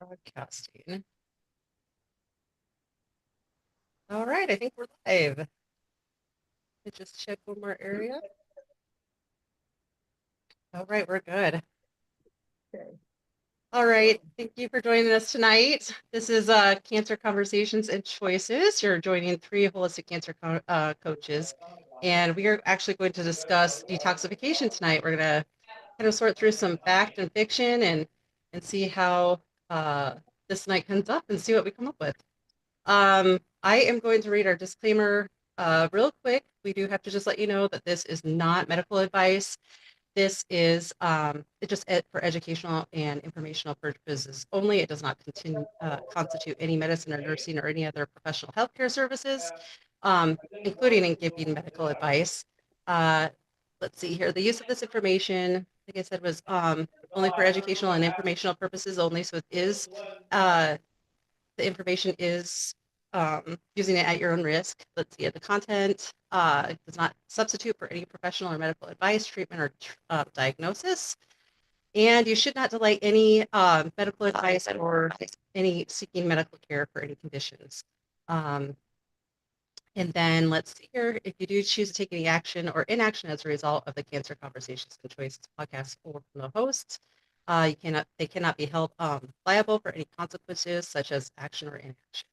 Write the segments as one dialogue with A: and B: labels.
A: Broadcasting. All right, I think we're live. Let me just check one more area. All right, we're good.
B: Okay.
A: All right, thank you for joining us tonight. This is Cancer Conversations and Choices. You're joining three holistic cancer coaches, and we are actually going to discuss detoxification tonight. We're going to kind of sort through some fact and fiction and see how this night comes up and see what we come up with. I am going to read our disclaimer real quick. We do have to just let you know that this is not medical advice. This is for educational and informational purposes only. It does not constitute any medicine or nursing or any other professional healthcare services, including in giving medical advice. Uh, let's see here. The use of this information, like I said, was only for educational and informational purposes only. So it is the information is using it at your own risk. Let's see, the content does not substitute for any professional or medical advice, treatment, or diagnosis. And you should not delay any medical advice or any seeking medical care for any conditions. And then let's see here, if you do choose to take any action or inaction as a result of the Cancer Conversations and Choices podcast or from the hosts, they cannot be held liable for any consequences such as action or inaction.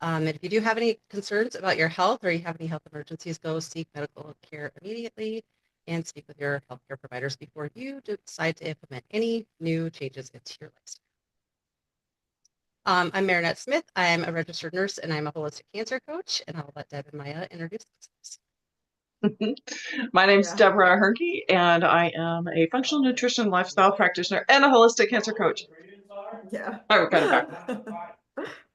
A: And if you do have any concerns about your health or you have any health emergencies, go seek medical care immediately and speak with your healthcare providers before you decide to implement any new changes into your lifestyle. I'm Marinette Smith. I'm a registered nurse and I'm a holistic cancer coach. And I'll let Deb and Maya introduce themselves.
C: My name's Deborah Herky, and I am a functional nutrition lifestyle practitioner and a holistic cancer coach.
B: Yeah.
C: We're kind of back.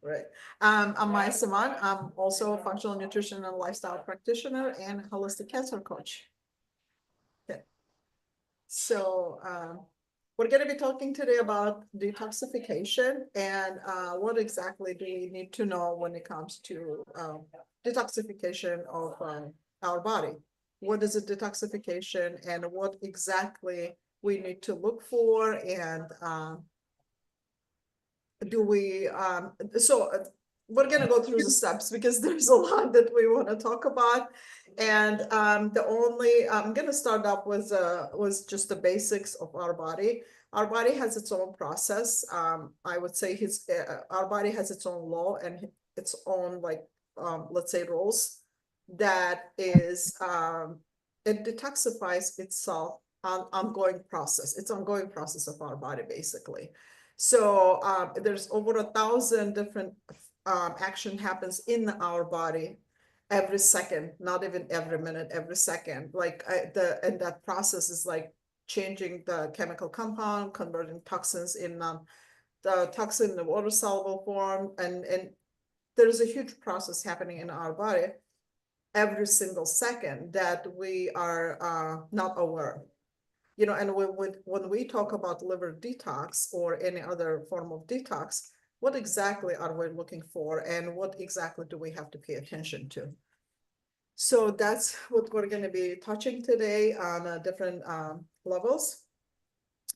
B: Right. I'm Maya Saman. I'm also a functional nutrition and lifestyle practitioner and holistic cancer coach. Okay. So we're going to be talking today about detoxification and what exactly do we need to know when it comes to detoxification of our body. What is a detoxification and what exactly we need to look for, and do we we're going to go through the steps because there's a lot that we want to talk about. And the only I'm going to start up with just the basics of our body. Our body has its own process. I would say our body has its own law and its own, like, let's say, rules that is it detoxifies itself on ongoing process. It's ongoing process of our body, basically. So there's over 1,000 different action happens in our body every second, not even every minute, every second. Like and that process is like changing the chemical compound, converting toxins in the toxin in the water soluble form, and there's a huge process happening in our body every single second that we are not aware of. You know, and when we talk about liver detox or any other form of detox, what exactly are we looking for and what exactly do we have to pay attention to? So that's what we're going to be touching today on different levels.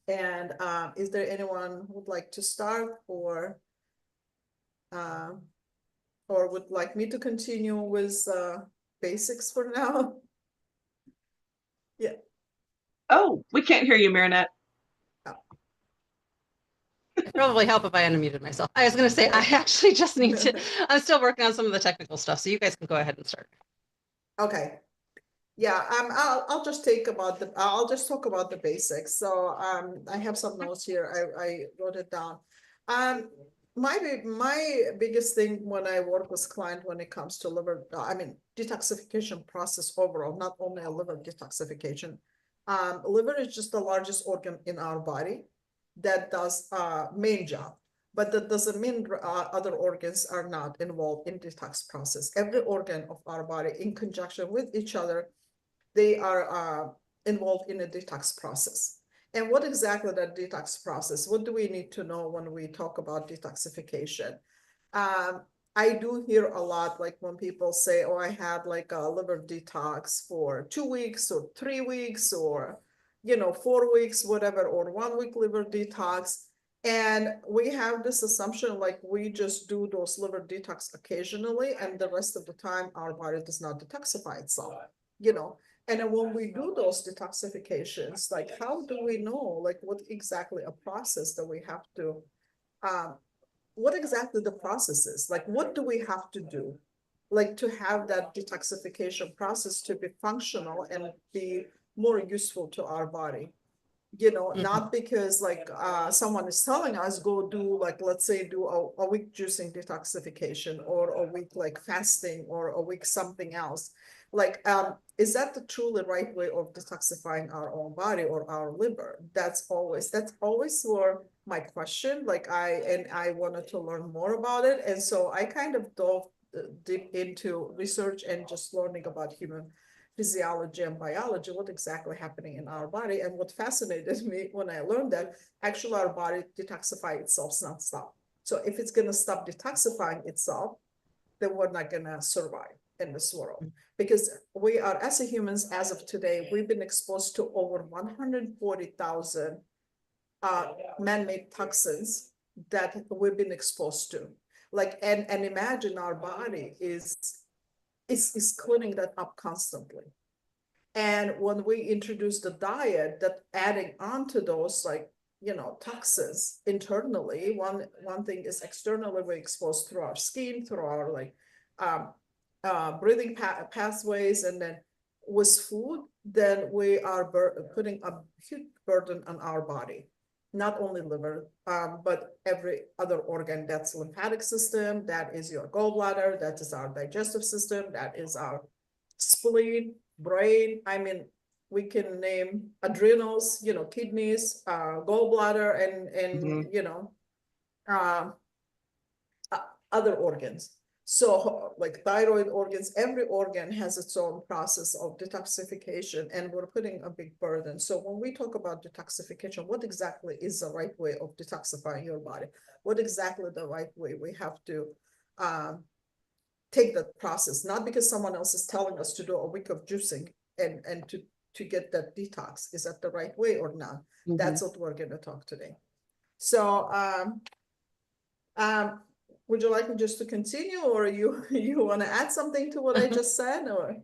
B: And is there anyone who would like to start or would like me to continue with basics for now? Yeah.
C: Oh, we can't hear you, Marinette.
A: It'd probably help if I unmuted myself. I was going to say, I actually just need to, I'm still working on some of the technical stuff, so you guys can go ahead and start.
B: Okay. Yeah, I'll just I'll just talk about the basics. So I have some notes here. I wrote it down. My biggest thing when I work with client when it comes to liver, detoxification process overall, not only a liver detoxification. Liver is just the largest organ in our body that does main job, but that doesn't mean other organs are not involved in detox process. Every organ of our body, in conjunction with each other, they are involved in a detox process. And what exactly that detox process? What do we need to know when we talk about detoxification? I do hear a lot, like when people say, oh, I had like a liver detox for 2 weeks or 3 weeks or, 4 weeks, whatever, or 1 week liver detox. And we have this assumption like we just do those liver detox occasionally, and the rest of the time our body does not detoxify itself, you know. And then when we do those detoxifications, like how do we know like what exactly a process that we have to, what exactly the process is? Like what do we have to do? Like to have that detoxification process to be functional and be more useful to our body. You know,
A: Mhm.
B: not because like someone is telling us go do like, let's say do a week juicing detoxification or a week like fasting or a week something else. Like, is that the truly right way of detoxifying our own body or our liver? That's always were my question. Like I wanted to learn more about it. And so I kind of dove deep into research and just learning about human physiology and biology, what exactly happening in our body. And what fascinated me when I learned that actually our body detoxifies itself nonstop. So if it's going to stop detoxifying itself, then we're not going to survive in this world. Because we are, as a humans, as of today, we've been exposed to over 140,000 man-made toxins that we've been exposed to. Like, and imagine our body is cleaning that up constantly. And when we introduce the diet, that adding on to those like, you know, toxins internally, one thing is externally we're exposed through our skin, through our like breathing pathways, and then with food, then we are putting a huge burden on our body. Not only liver, but every other organ. That's lymphatic system, that is your gallbladder, that is our digestive system, that is our spleen, brain. I mean, we can name adrenals, you know, kidneys, gallbladder, and you know, uh, other organs. So like thyroid organs, every organ has its own process of detoxification, and we're putting a big burden. So when we talk about detoxification, what exactly is the right way of detoxifying your body? What exactly the right way we have to take that process, not because someone else is telling us to do a week of juicing and to get that detox. Is that the right way or not?
C: Mhm.
B: That's what we're going to talk today. So would you like me just to continue, or you want to add something to what I just said, or?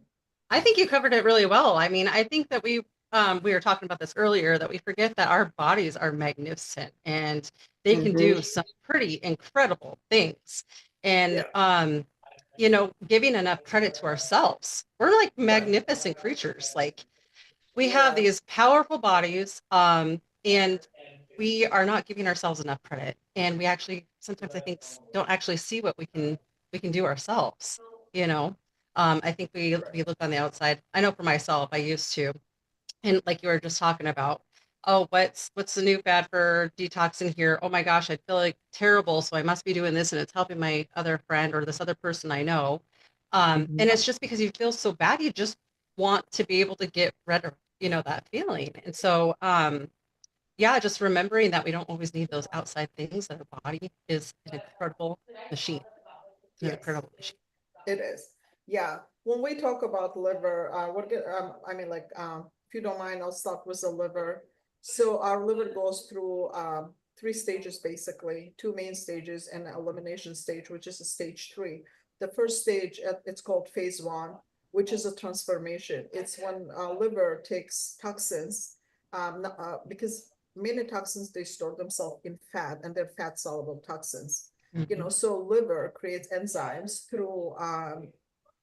A: I think you covered it really well. I mean, I think that we were talking about this earlier, that we forget that our bodies are magnificent and they can do some pretty incredible things. And
B: Yeah.
A: you know, giving enough credit to ourselves. We're like magnificent creatures. Like we have
B: Yeah.
A: these powerful bodies, and we are not giving ourselves enough credit. And we actually sometimes I think don't actually see what we can do ourselves, you know. I think we look on the outside. I know for myself, I used to, and like you were just talking about, oh, what's the new fad for detoxing here? Oh my gosh, I feel like terrible, so I must be doing this, and it's helping my other friend or this other person I know. And it's just because you feel so bad, you just want to be able to get rid of, you know, that feeling. And so, yeah, just remembering that we don't always need those outside things, that our body is an incredible machine. It's an
B: Yes,
A: incredible machine.
B: it is. Yeah. When we talk about liver, I mean, like, if you don't mind, I'll start with the liver. So our liver goes through three stages, basically, two main stages and an elimination stage, which is a stage 3. The first stage, it's called phase 1, which is a transformation. It's when liver takes toxins, because many toxins, they store themselves in fat, and they're fat soluble toxins. You know,
A: Mhm.
B: so liver creates enzymes through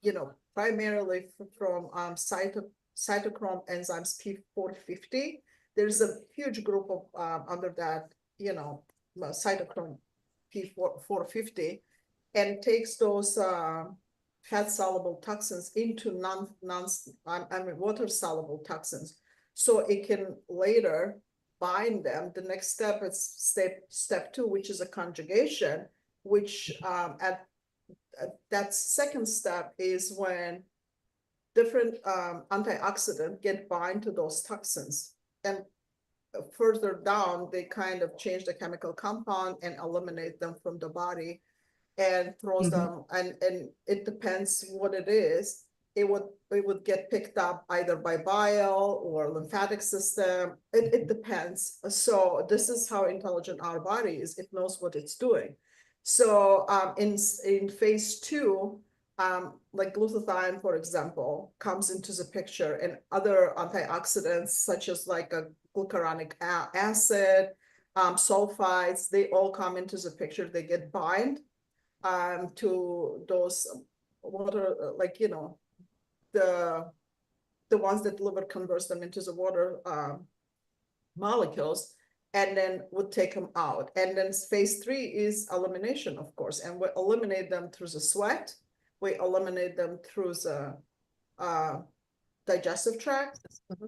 B: you know, primarily from cytochrome enzymes P450. There's a huge group of under that, you know, cytochrome P450, and takes those fat soluble toxins into water soluble toxins, so it can later bind them. The next step is step 2, which is a conjugation, which at that second step is when different antioxidant get bind to those toxins, and further down they kind of change the chemical compound and eliminate them from the body and throws them, and it depends what it is. it would get picked up either by bile or lymphatic system. It depends. So this is how intelligent our body is. It knows what it's doing. So in phase 2, like glutathione, for example, comes into the picture, and other antioxidants such as like a glucuronic acid, sulfites, they all come into the picture. They get bind to those water, like, the ones that liver converts them into the water molecules, and then would take them out. And then phase 3 is elimination, of course, and we eliminate them through the sweat. We eliminate them through the digestive tract,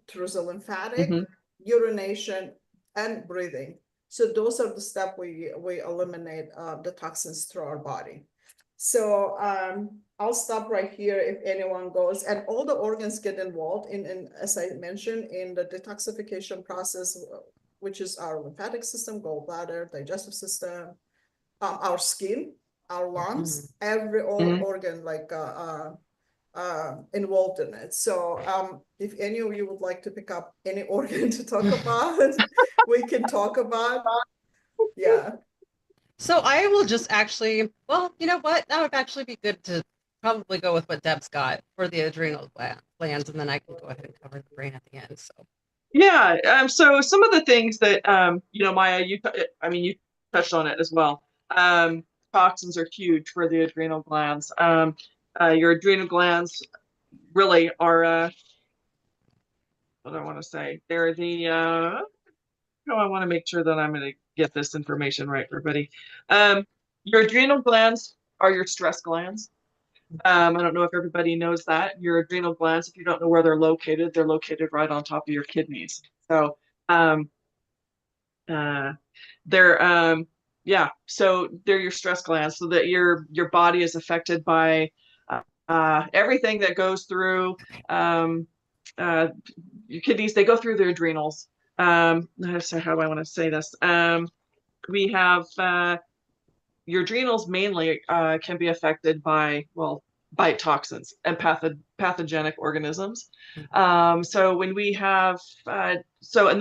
B: through the lymphatic,
C: Mhm.
B: urination, and breathing. So those are the steps we eliminate the toxins through our body. So I'll stop right here if anyone goes, and all the organs get involved in, as I mentioned, in the detoxification process, which is our lymphatic system, gallbladder, digestive system, our skin, our lungs, every
C: Mhm.
B: organ like involved in it. So if any of you would like to pick up any organ to talk about, we can talk about. Yeah.
A: So I will just actually, well, you know what? That would actually be good to probably go with what Deb's got for the adrenal glands, and then I can go ahead and cover the brain at the end. So
C: Yeah. So some of the things that Maya, you touched on it as well. Toxins are huge for the adrenal glands. Your adrenal glands really are what do I want to say? They're the I want to make sure that I'm going to get this information right, everybody. Your adrenal glands are your stress glands. I don't know if everybody knows that. Your adrenal glands, if you don't know where they're located right on top of your kidneys. So um, uh, they're so they're your stress glands, so that your body is affected by everything that goes through uh, your kidneys. They go through the adrenals. So how do I want to say this? We have your adrenals mainly can be affected by toxins and pathogenic organisms. So when we have and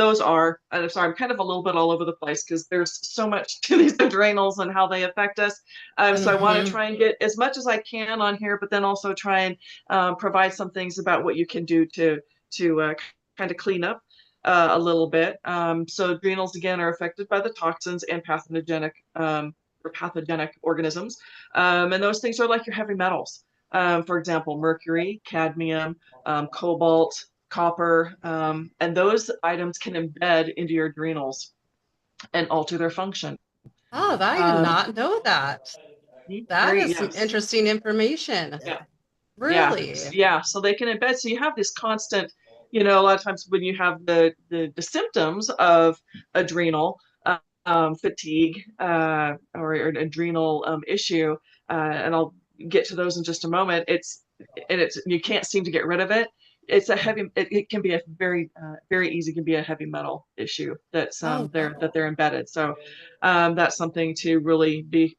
C: those are, I'm sorry, I'm kind of a little bit all over the place because there's so much to these adrenals and how they affect us. So I want to try and get as much as I can on here, but then also try and provide some things about what you can do to kind of clean up a little bit. So adrenals again are affected by the toxins and pathogenic organisms. And those things are like your heavy metals. For example, mercury, cadmium, cobalt, copper, and those items can embed into your adrenals and alter their function.
A: oh, I did not know that. That is some
C: Yes.
A: interesting information.
C: Yeah.
A: Really?
C: Yeah. So they can embed. So you have this constant, a lot of times when you have the symptoms of adrenal fatigue or an adrenal issue, and I'll get to those in just a moment. It's you can't seem to get rid of it. It's a heavy. It can be a very easy. Can be a heavy metal issue that's
A: Oh,
C: that they're embedded. So that's something to really be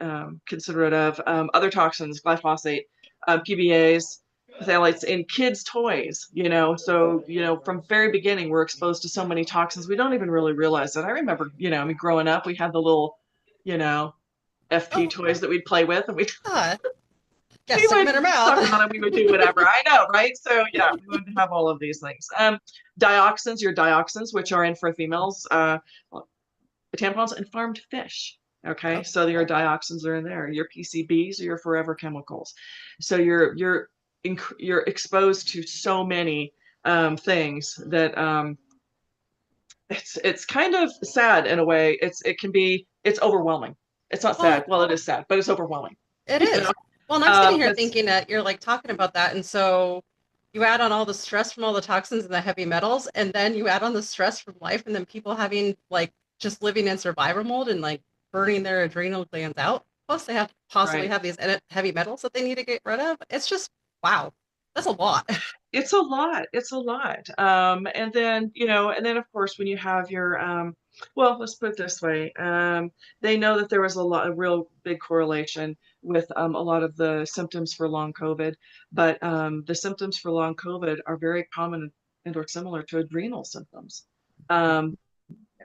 C: considerate of. Other toxins, glyphosate, PBAs, phthalates in kids' toys, so, from very beginning, we're exposed to so many toxins. We don't even really realize that. I remember, growing up, we had the little, FP
A: oh,
C: toys that we'd play with, and
A: yeah. Yeah,
C: we
A: stick them
C: would
A: in her
C: talk
A: mouth.
C: about it. We would do whatever. I know, right? So yeah, we would have all of these things. Your dioxins, which are in for females, tampons and farmed fish. Okay, so your dioxins are in there. Your PCBs are your forever chemicals. So you're exposed to so many things that it's kind of sad in a way. It's overwhelming. It's not
A: Well,
C: sad. Well, it is sad, but it's overwhelming.
A: it
C: You
A: is.
C: know,
A: Well, and I'm sitting here
C: 'cause
A: thinking that you're like talking about that. And so you add on all the stress from all the toxins and the heavy metals, and then you add on the stress from life, and then people having like just living in survivor mode and like burning their adrenal glands out. Plus, they have to possibly
C: right.
A: have these heavy metals that they need to get rid of. It's just, wow, that's a lot.
C: It's a lot. It's a lot. And then of course when you have your Well, let's put it this way. They know that there was a real big correlation with a lot of the symptoms for long COVID, but the symptoms for long COVID are very common and or similar to adrenal symptoms. Um,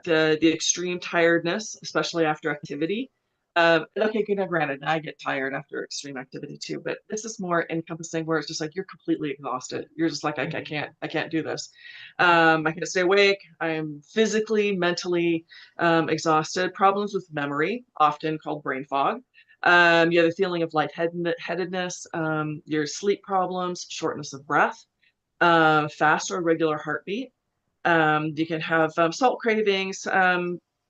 C: the extreme tiredness, especially after activity. Okay, good, now granted, I get tired after extreme activity too, but this is more encompassing where it's just like you're completely exhausted. You're just like, I can't do this. I can't stay awake. I'm physically, mentally exhausted. Problems with memory, often called brain fog. You have a feeling of lightheadedness, your sleep problems, shortness of breath, fast or irregular heartbeat. You can have salt cravings,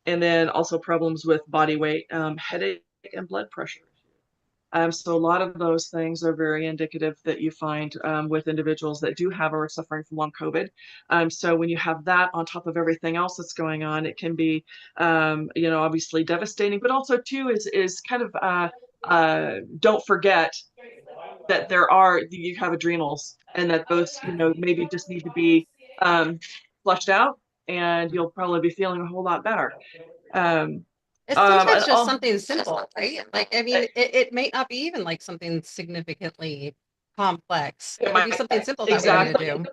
C: and then also problems with body weight, headache, and blood pressure. So a lot of those things are very indicative that you find with individuals that do have or are suffering from long COVID. So when you have that on top of everything else that's going on, it can be, obviously devastating, but also too is kind of don't forget that you have adrenals and that those, maybe just need to be flushed out, and you'll probably be feeling a whole lot better.
A: It's sometimes
C: And
A: just something simple, right? Like, I mean, it may not be even like something significantly complex. It could be something simple that we need to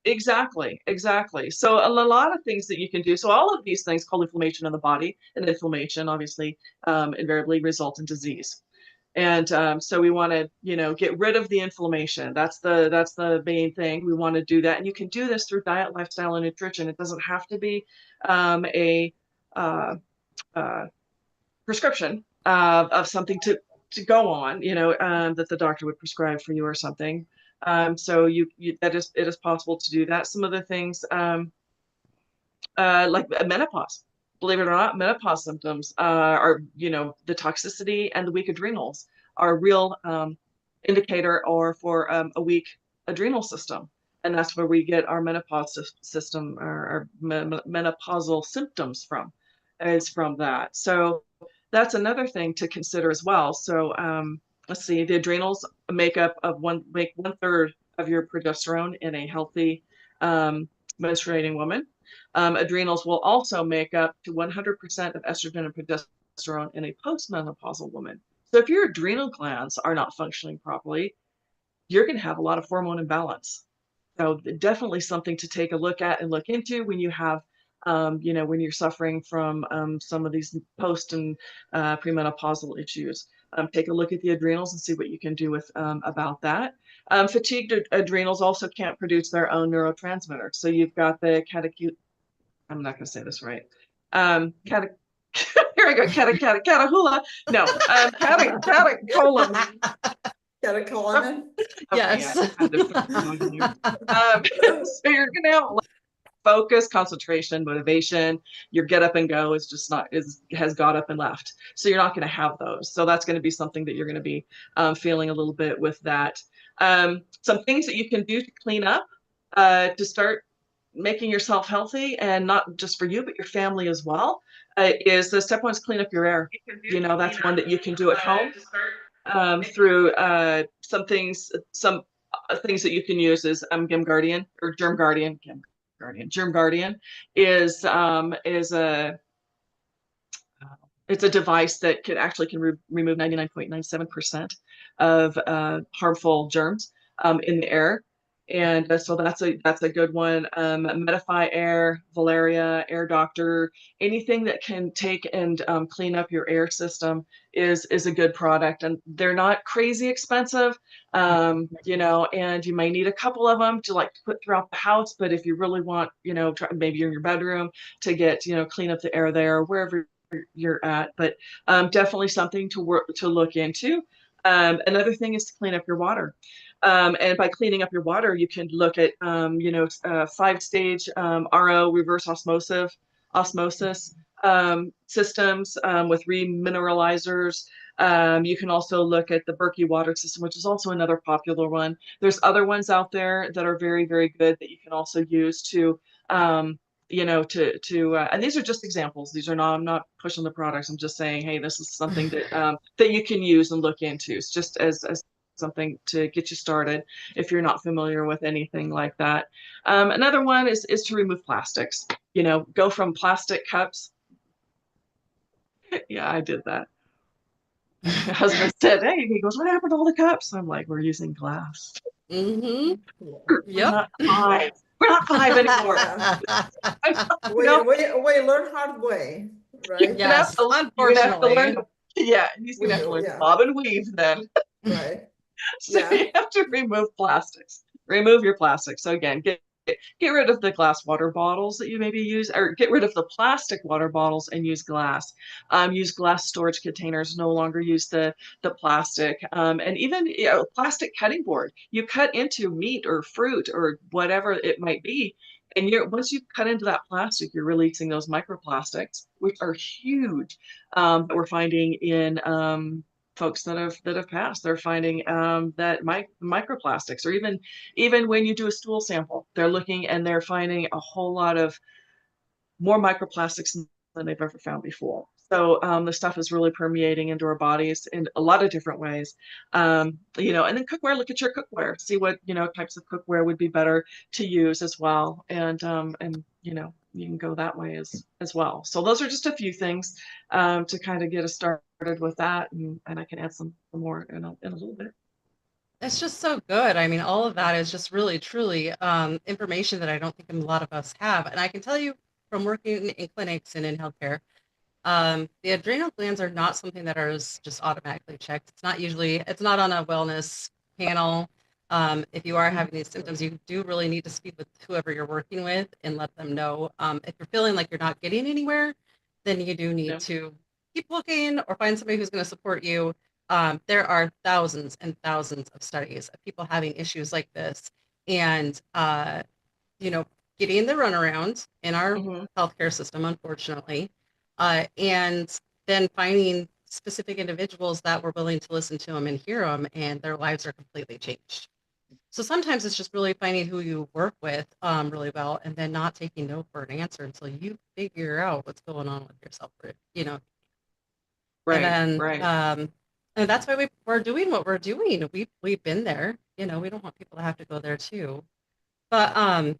C: exactly.
A: do.
C: Exactly. So a lot of things that you can do. So all of these things called inflammation in the body, and inflammation obviously invariably result in disease. And so we want to, get rid of the inflammation. That's the main thing. We want to do that, and you can do this through diet, lifestyle, and nutrition. It doesn't have to be a prescription of something to go on, that the doctor would prescribe for you or something. So it is possible to do that. Some other things, like menopause. Believe it or not, menopause symptoms are, the toxicity and the weak adrenals are a real indicator or for a weak adrenal system. And that's where we get our menopause system or our menopausal symptoms from, is from that. So that's another thing to consider as well. So let's see, the adrenals make 1/3 of your progesterone in a healthy menstruating woman. Adrenals will also make up to 100% of estrogen and progesterone in a postmenopausal woman. So if your adrenal glands are not functioning properly, you're going to have a lot of hormone imbalance. So definitely something to take a look at and look into when you have, when you're suffering from some of these post and premenopausal issues. Take a look at the adrenals and see what you can do with about that. Fatigued adrenals also can't produce their own neurotransmitters. So you've got the I'm not going to say this right. Here I go. Catahula. No, catecholamine.
B: Catecholamine.
A: Yes.
C: So you're going to have focus, concentration, motivation. Your get up and go has got up and left. So you're not going to have those. So that's going to be something that you're going to be feeling a little bit with that. Some things that you can do to clean up to start making yourself healthy, and not just for you, but your family as well, is the step one is clean up your air. That's one that you can do at home through some things that you can use is Gem Guardian or Germ Guardian. Germ Guardian is a it's a device that can remove 99.97% of harmful germs in the air. And so that's a good one. Medify Air, Valeria, Air Doctor, anything that can take and clean up your air system is a good product. And they're not crazy expensive, and you may need a couple of them to put throughout the house. But if you really want, maybe in your bedroom to get, clean up the air there, wherever you're at. But definitely something to look into. Another thing is to clean up your water. And by cleaning up your water, you can look at, 5-stage RO, reverse osmosis systems with remineralizers. You can also look at the Berkey water system, which is also another popular one. There's other ones out there that are very, very good that you can also use to, and these are just examples. These are not, I'm not pushing the products. I'm just saying, hey, this is something that that you can use and look into. It's just as something to get you started if you're not familiar with anything like that. Another one is to remove plastics. go from plastic cups. Yeah, I did that. My husband said, "Hey," he goes, "What happened to all the cups?" I'm like, "We're using glass.
A: Mm-hmm.
B: Yeah.
C: We're
A: Yep.
C: not five. We're not five anymore."
B: Yeah.
C: You know,
B: We learn hard way,
C: you're
B: right?
C: gonna have
A: Yes,
C: to, you're gonna have to learn.
A: unfortunately.
C: Yeah, he's
B: We
C: gonna have to
B: do,
C: learn to
B: yeah,
C: bob and weave then.
B: right,
C: So
B: yeah.
C: you have to remove plastics. Remove your plastics. So again, get rid of the glass water bottles that you maybe use, or get rid of the plastic water bottles and use glass. Use glass storage containers. No longer use the plastic. And even plastic cutting board. You cut into meat or fruit or whatever it might be, and once you cut into that plastic, you're releasing those microplastics, which are huge. That we're finding in folks that have passed. They're finding that microplastics, or even when you do a stool sample, they're looking and they're finding a whole lot of more microplastics than they've ever found before. So the stuff is really permeating into our bodies in a lot of different ways. And then cookware, look at your cookware, see what, types of cookware would be better to use as well. And you can go that way as well. So those are just a few things to kind of get us started with that. And I can add some more in a little bit.
A: It's just so good. I mean, all of that is just really, truly information that I don't think a lot of us have. And I can tell you from working in clinics and in healthcare, the adrenal glands are not something that are just automatically checked. It's not on a wellness panel. If you are having these symptoms, you do really need to speak with whoever you're working with and let them know. If you're feeling like you're not getting anywhere, then you do need
C: Yeah.
A: to keep looking or find somebody who's going to support you. There are thousands and thousands of studies of people having issues like this. And, you know, getting the runaround in our
C: Mhm.
A: healthcare system, unfortunately, and then finding specific individuals that were willing to listen to them and hear them, and their lives are completely changed. So sometimes it's just really finding who you work with really well, and then not taking no for an answer until you figure out what's going on with yourself, and
C: Right,
A: then
C: right.
A: and that's why we're doing what we're doing. We've been there, we don't want people to have to go there too. But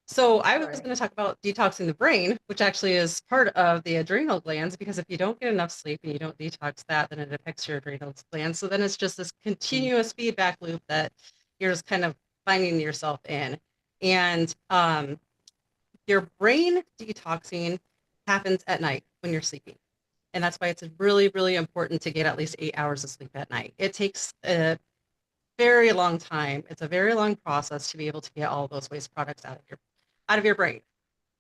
A: so I was
B: Right.
A: going to talk about detoxing the brain, which actually is part of the adrenal glands, because if you don't get enough sleep and you don't detox that, then it affects your adrenal glands. So then it's just this continuous feedback loop that you're just kind of finding yourself in. And your brain detoxing happens at night when you're sleeping. And that's why it's really, really important to get at least 8 hours of sleep at night. It takes a very long time. It's a very long process to be able to get all those waste products out of your brain.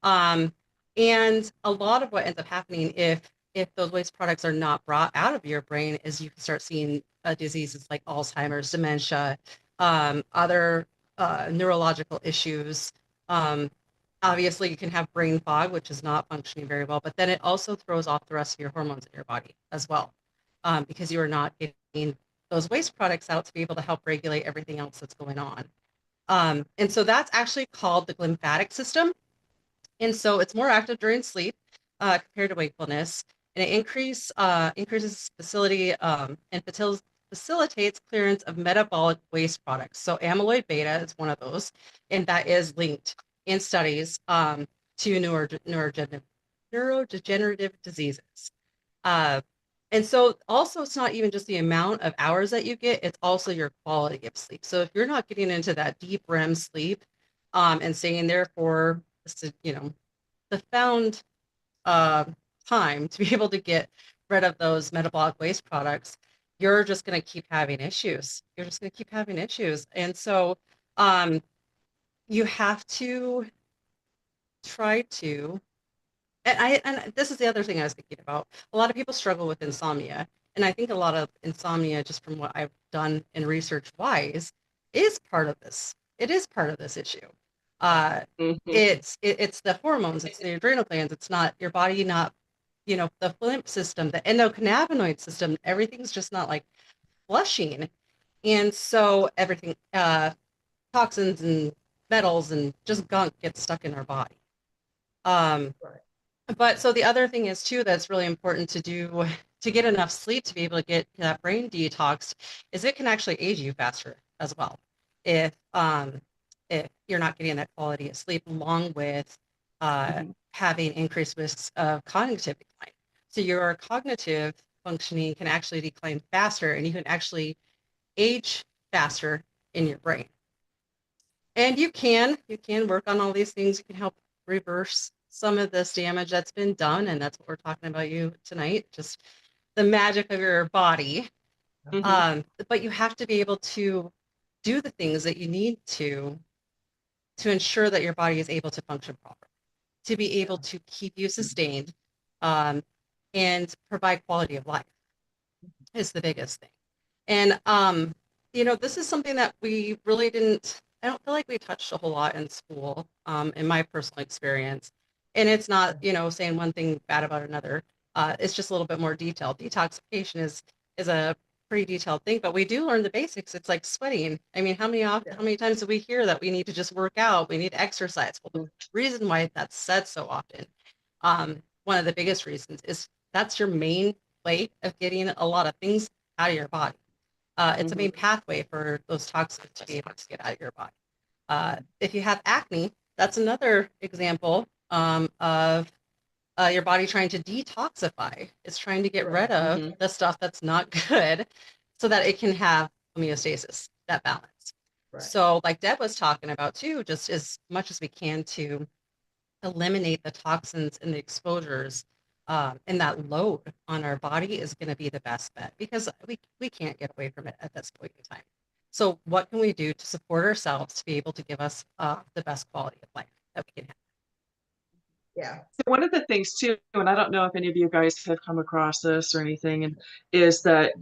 A: Um, and a lot of what ends up happening if those waste products are not brought out of your brain is you can start seeing diseases like Alzheimer's, dementia, other neurological issues. Um, Obviously, you can have brain fog, which is not functioning very well, but then it also throws off the rest of your hormones in your body as well, because you are not getting those waste products out to be able to help regulate everything else that's going on. And so that's actually called the glymphatic system. And so it's more active during sleep compared to wakefulness, and it increases facility and facilitates clearance of metabolic waste products. So amyloid beta is one of those, and that is linked in studies to neurodegenerative diseases. Uh, and so also it's not even just the amount of hours that you get, it's also your quality of sleep. So if you're not getting into that deep REM sleep and staying there for, the found uh, time to be able to get rid of those metabolic waste products, you're just going to keep having issues. You're just going to keep having issues. And so um, you have to try to and this is the other thing I was thinking about. A lot of people struggle with insomnia, and I think a lot of insomnia, just from what I've done in research wise, is part of this. It is part of this issue. Uh,
C: Mhm.
A: it's the hormones, it's the adrenal glands. It's not your body, not the lymph system, the endocannabinoid system. Everything's just not like flushing, and so everything, toxins and metals and just gunk gets stuck in our body. Um,
B: Right.
A: but so the other thing is too that's really important to do to get enough sleep to be able to get that brain detoxed is it can actually age you faster as well if you're not getting that quality of sleep along with having increased risks of cognitive decline. So your cognitive functioning can actually decline faster, and you can actually age faster in your brain. And you can work on all these things. You can help reverse some of this damage that's been done, and that's what we're talking about you tonight, just the magic of your body.
C: Mhm.
A: But you have to be able to do the things that you need to ensure that your body is able to function properly, to be able to keep you sustained, um, and provide quality of life is the biggest thing. And this is something that we really didn't, I don't feel like we touched a whole lot in school, in my personal experience. And it's not, saying one thing bad about another. It's just a little bit more detailed. Detoxification is a pretty detailed thing, but we do learn the basics. It's like sweating. I mean, how many times do we hear that we need to just work out, we need to exercise? Well, the reason why that's said so often, one of the biggest reasons is that's your main way of getting a lot of things out of your body. It's a main pathway for those toxins to be able to get out of your body. If you have acne, that's another example of your body trying to detoxify. It's trying to get rid of
C: Mhm.
A: the stuff that's not good so that it can have homeostasis, that balance.
B: Right.
A: So, like Deb was talking about too, just as much as we can to eliminate the toxins and the exposures, and that load on our body is going to be the best bet because we can't get away from it at this point in time. So what can we do to support ourselves to be able to give us the best quality of life that we can have?
B: Yeah.
C: So one of the things too, and I don't know if any of you guys have come across this or anything, and is that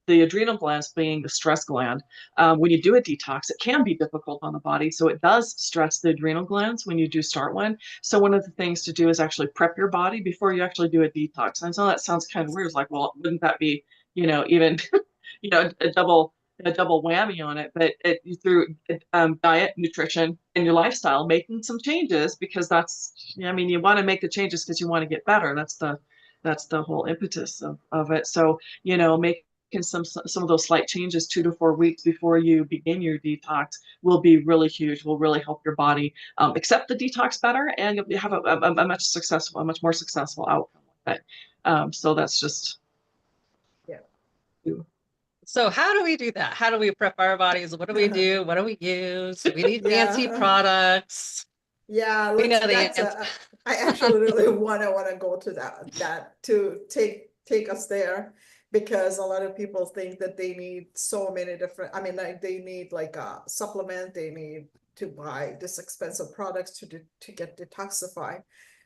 C: the adrenal glands being the stress gland, when you do a detox, it can be difficult on the body. So it does stress the adrenal glands when you do start one. So one of the things to do is actually prep your body before you actually do a detox. And so that sounds kind of weird. It's like, well, wouldn't that be, even, a double whammy on it, but through diet, nutrition, and your lifestyle, making some changes because you want to make the changes because you want to get better. That's the whole impetus of it. So, making some of those slight changes 2 to 4 weeks before you begin your detox will be really huge, will really help your body accept the detox better, and you'll have a much more successful outcome with it. So that's just.
B: Yeah.
A: So how do we do that? How do we prep our bodies? What do we do? What do we use? Do we need fancy
B: Yeah.
A: products?
B: Yeah,
A: We know the
B: that's
A: answer.
B: I actually really wanna go to that to take us there, because a lot of people think that they need so many different, I mean, like they need like a supplement, they need to buy this expensive products to get detoxified.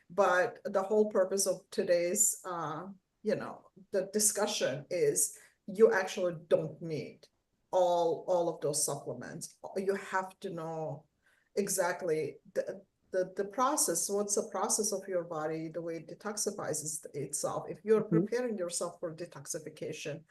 B: But the whole purpose of today's the discussion is you actually don't need all of those supplements. You have to know exactly the process. What's the process of your body, the way it detoxifies itself. If you're preparing yourself for detoxification,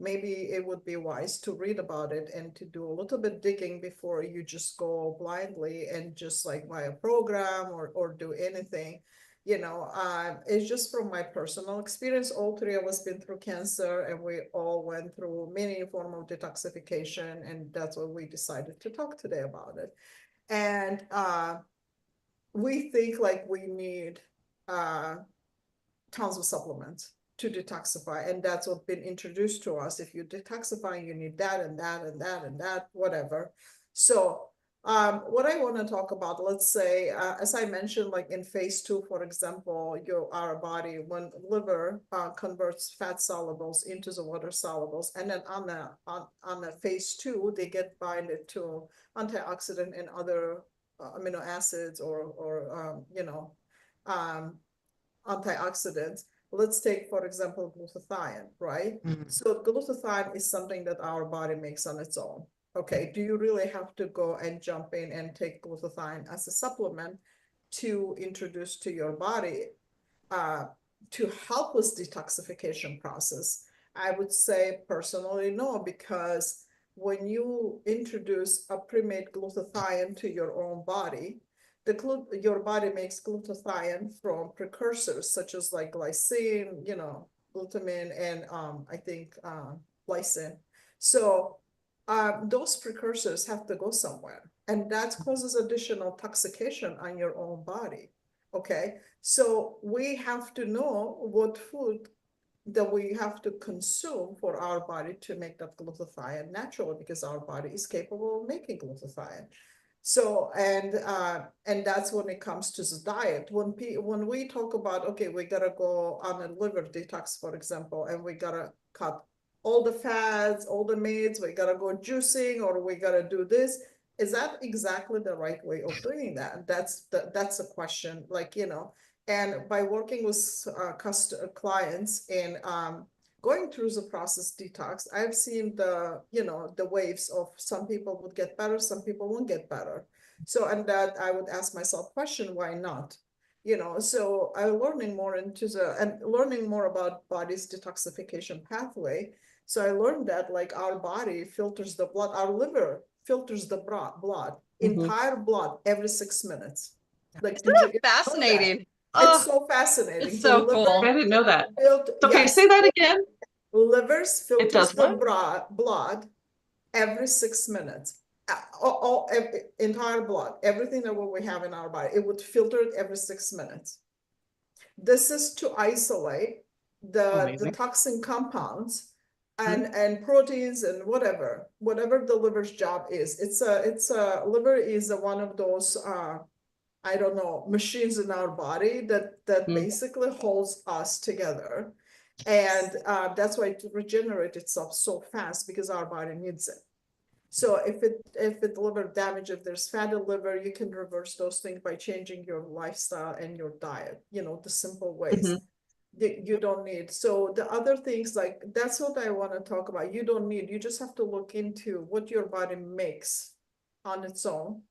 B: maybe it would be wise to read about it and to do a little bit digging before you just go blindly and just like buy a program or do anything. It's just from my personal experience. All three of us been through cancer, and we all went through many form of detoxification, and that's why we decided to talk today about it. And we think like we need tons of supplements to detoxify, and that's what's been introduced to us. If you're detoxifying, you need that and that and that and that, whatever. So what I want to talk about, let's say, as I mentioned, like in phase 2, for example, our body, when liver converts fat solubles into the water solubles, and then on the phase 2, they get binded to antioxidant and other amino acids or antioxidants. Let's take, for example, glutathione, right? So glutathione is something that our body makes on its own. Okay, do you really have to go and jump in and take glutathione as a supplement to introduce to your body to help with detoxification process? I would say personally no, because when you introduce a pre-made glutathione to your own body, your body makes glutathione from precursors such as like glycine, glutamine, and I think lysine. So those precursors have to go somewhere, and that causes additional toxication on your own body. Okay, so we have to know what food that we have to consume for our body to make that glutathione naturally, because our body is capable of making glutathione. So, and that's when it comes to the diet. When we talk about, okay, we gotta go on a liver detox, for example, and we gotta cut all the fats, all the meats, we gotta go juicing, or we gotta do this. Is that exactly the right way of doing that? That's a question, like, and by working with clients and going through the process detox, I've seen the waves of some people would get better, some people won't get better. So, and that I would ask myself question, why not? So I'm learning more and learning more about body's detoxification pathway. So I learned that like our body filters the blood, our liver filters the blood, entire blood every 6 minutes. Like,
A: Isn't
B: did you
A: that
B: know that?
A: fascinating?
B: It's
A: Oh,
B: so fascinating.
A: it's
B: The
A: so
B: liver
A: cool.
C: I didn't know that. Okay,
B: yes,
C: say that again.
B: livers
C: It
B: filters
C: does
B: the
C: what?
B: blood every 6 minutes. Entire blood, everything that what we have in our body, it would filter it every 6 minutes. This is to isolate the
C: Amazing.
B: toxin compounds and proteins and whatever the liver's job is. It's a liver is one of those I don't know, machines in our body that basically holds us together. And that's why it regenerates itself so fast, because our body needs it. So if it liver damage, if there's fatty liver, you can reverse those things by changing your lifestyle and your diet, the simple ways. You don't need. So the other things, like, that's what I want to talk about. You don't need, you just have to look into what your body makes on its own,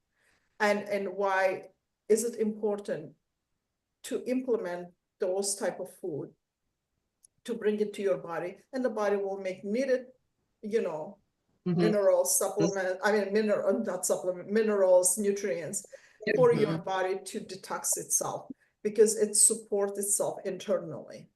B: and why is it important to implement those type of food to bring it to your body, and the body will make needed, minerals, supplement, not supplement, minerals, nutrients for your body to detox itself, because it supports itself internally.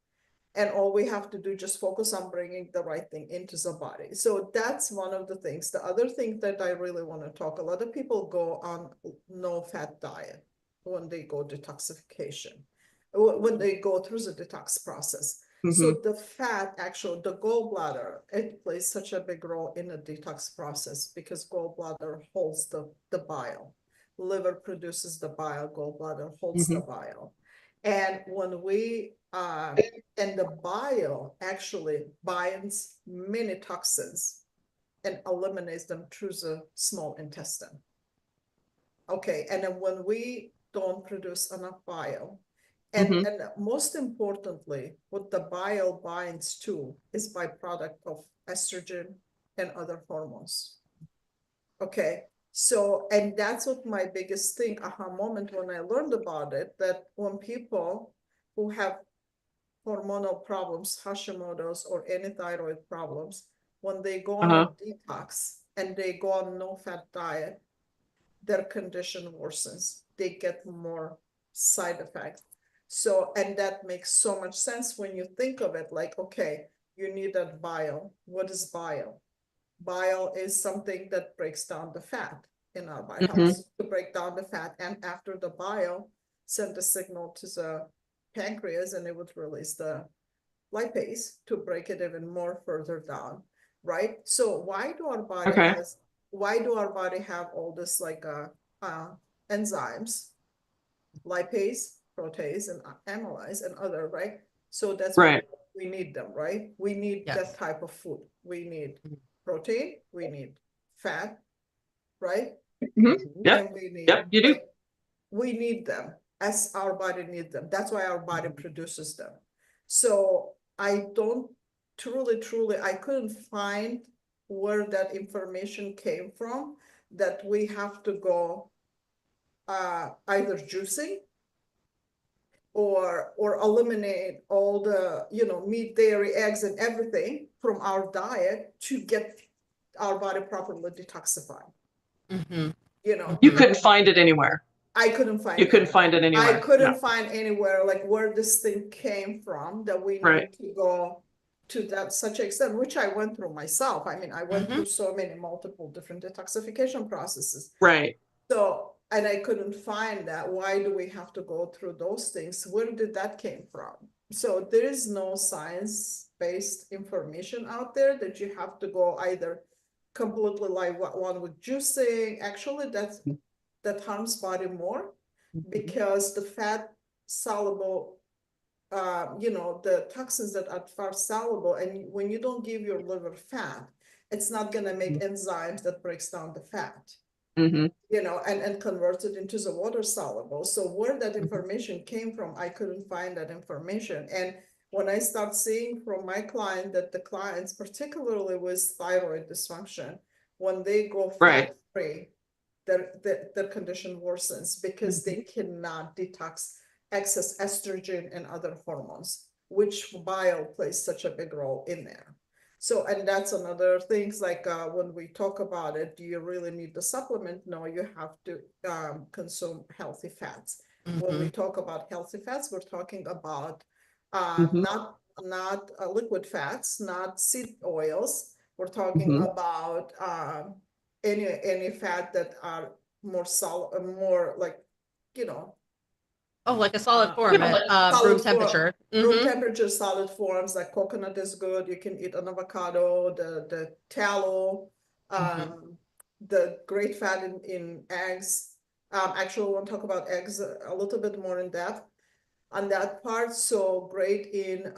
B: And all we have to do just focus on bringing the right thing into the body. So that's one of the things. The other thing that I really want to talk, a lot of people go on no fat diet when they go detoxification, when they go through the detox process. So the fat, actually, the gallbladder, it plays such a big role in the detox process, because gallbladder holds the bile. Liver produces the bile, gallbladder holds the bile. And when we and the bile actually binds many toxins and eliminates them through the small intestine. Okay, and then when we don't produce enough bile, and most importantly, what the bile binds to is byproduct of estrogen and other hormones. Okay, so, and that's what my biggest thing, aha moment when I learned about it, that when people who have hormonal problems, Hashimoto's or any thyroid problems, when they go on a detox and they go on no fat diet, their condition worsens. They get more side effects. So, and that makes so much sense when you think of it, like, okay, you need that bile. What is bile? Bile is something that breaks down the fat in our body, helps to break down the fat. And after the bile, send a signal to the pancreas, and it would release the lipase to break it even more further down, right? So why do our body have all this like enzymes, lipase, protease, and amylase, and other, right? So that's why we need them, right? We need that type of food. We need protein, we need fat, right? And we need,
C: you do.
B: we need them, as our body needs them. That's why our body produces them. So I don't truly, I couldn't find where that information came from, that we have to go either juicing or eliminate all the, meat, dairy, eggs, and everything from our diet to get our body properly detoxified.
C: You couldn't find it anywhere.
B: I couldn't find
C: You couldn't find it anywhere.
B: I couldn't find anywhere like where this thing came from, that we need to go to that such extent, which I went through myself. I mean, I went through so many multiple different detoxification processes.
C: Right.
B: So and I couldn't find that. Why do we have to go through those things? Where did that came from? So there is no science-based information out there that you have to go either completely like one with juicing. Actually, that harms body more because the fat soluble, the toxins that are fat soluble, and when you don't give your liver fat, it's not gonna make enzymes that breaks down the fat.
C: Mm-hmm.
B: And converts it into the water soluble. So where that information came from, I couldn't find that information. And when I start seeing from my client that the clients, particularly with thyroid dysfunction, when they go
C: Right.
B: fat-free, their condition worsens because they cannot detox excess estrogen and other hormones, which bile plays such a big role in there. So, and that's another things like when we talk about it, do you really need the supplement? No, you have to consume healthy fats. When we talk about healthy fats, we're talking about not liquid fats, not seed oils. We're talking about any fat that are more solid, more like,
A: Oh, like a solid form
B: Yeah,
A: at
B: solid
A: room
B: form.
A: temperature.
B: room temperature solid forms like coconut is good. You can eat an avocado, the tallow, the great fat in eggs. Actually, we'll talk about eggs a little bit more in depth on that part. So great in,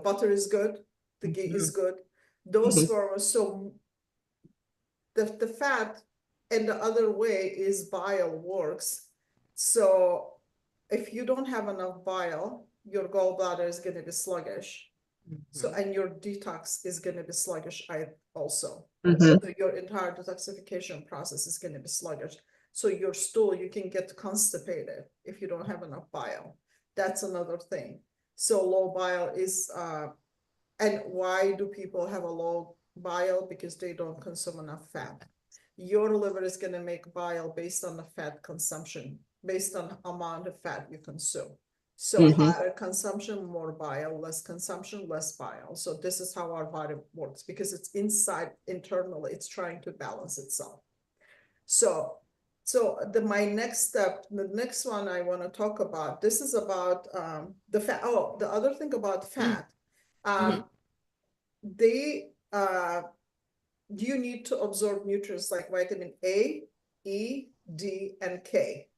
B: butter is good. The ghee is good. Those forms. So the fat and the other way is bile works. So if you don't have enough bile, your gallbladder is going to be sluggish. So, and your detox is going to be sluggish also. So your entire detoxification process is going to be sluggish. So your stool, you can get constipated if you don't have enough bile. That's another thing. So low bile is, and why do people have a low bile? Because they don't consume enough fat. Your liver is going to make bile based on the fat consumption, based on amount of fat you consume. So higher consumption, more bile, less consumption, less bile. So this is how our body works because it's inside internally, it's trying to balance itself. So my next step, the next one I want to talk about, this is about the fat. Oh, the other thing about fat, you need to absorb nutrients like vitamin A, E, D, and K.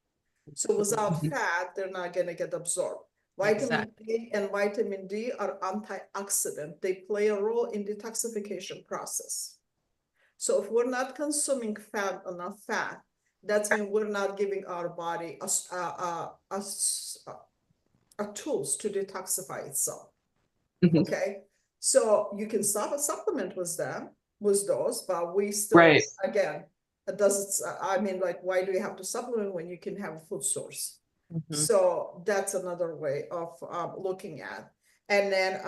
B: So without fat, they're not going to get absorbed. Vitamin A and vitamin D are antioxidant. They play a role in detoxification process. So if we're not consuming enough fat, that's when we're not giving our body tools to detoxify itself. Okay, so you can stop a supplement with those, but we still, again, it doesn't, like, why do you have to supplement when you can have a food source? So that's another way of looking at. And then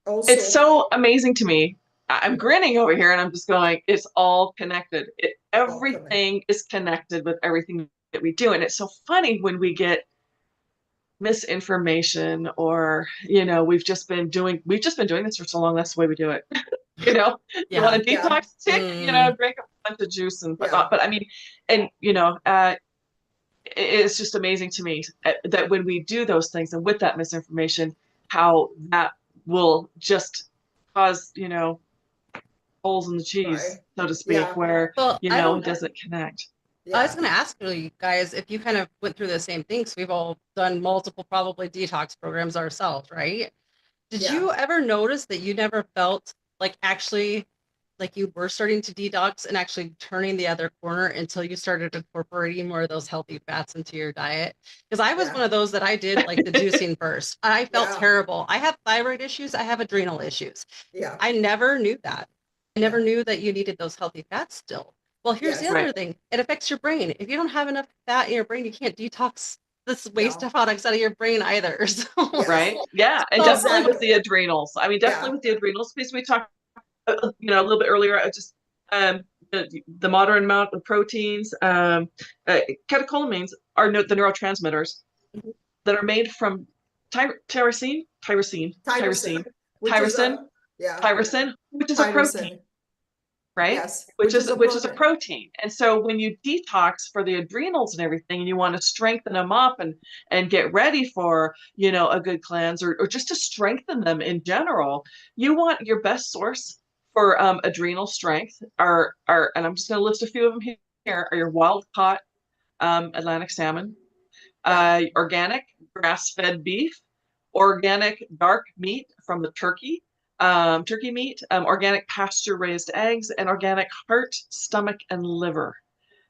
B: also,
C: it's so amazing to me. I'm grinning over here and I'm just going, it's all connected. Everything is connected with everything that we do. And it's so funny when we get misinformation or, we've just been doing this for so long. That's the way we do it. You want to detox, drink a bunch of juice and whatnot. But I mean, and it's just amazing to me that when we do those things and with that misinformation, how that will just cause, holes in the cheese, so to speak, where, it doesn't connect.
A: I was going to ask you guys if you kind of went through the same things. We've all done multiple probably detox programs ourselves, right? Did you ever notice that you never felt like actually like you were starting to detox and actually turning the other corner until you started incorporating more of those healthy fats into your diet? Because I was one of those that I did like the juicing first. I felt terrible. I have thyroid issues. I have adrenal issues. I never knew that. I never knew that you needed those healthy fats still. Well, here's the other thing. It affects your brain. If you don't have enough fat in your brain, you can't detox this waste of products out of your brain either. So,
C: right. Yeah. And definitely with the adrenals. I mean, definitely with the adrenals piece we talked, a little bit earlier, just the moderate amount of proteins, catecholamines are the neurotransmitters that are made from tyrosine, which is a protein, right?
B: Yes,
C: Which is
B: a
C: a
B: protein.
C: protein. And so when you detox for the adrenals and everything, and you want to strengthen them up and get ready for, you know, a good cleanse, or just to strengthen them in general, you want your best source for adrenal strength are, and I'm just going to list a few of them here, are your wild caught Atlantic salmon,
B: Yeah.
C: organic grass-fed beef, organic dark meat from the turkey, turkey meat, organic pasture-raised eggs, and organic heart, stomach, and liver.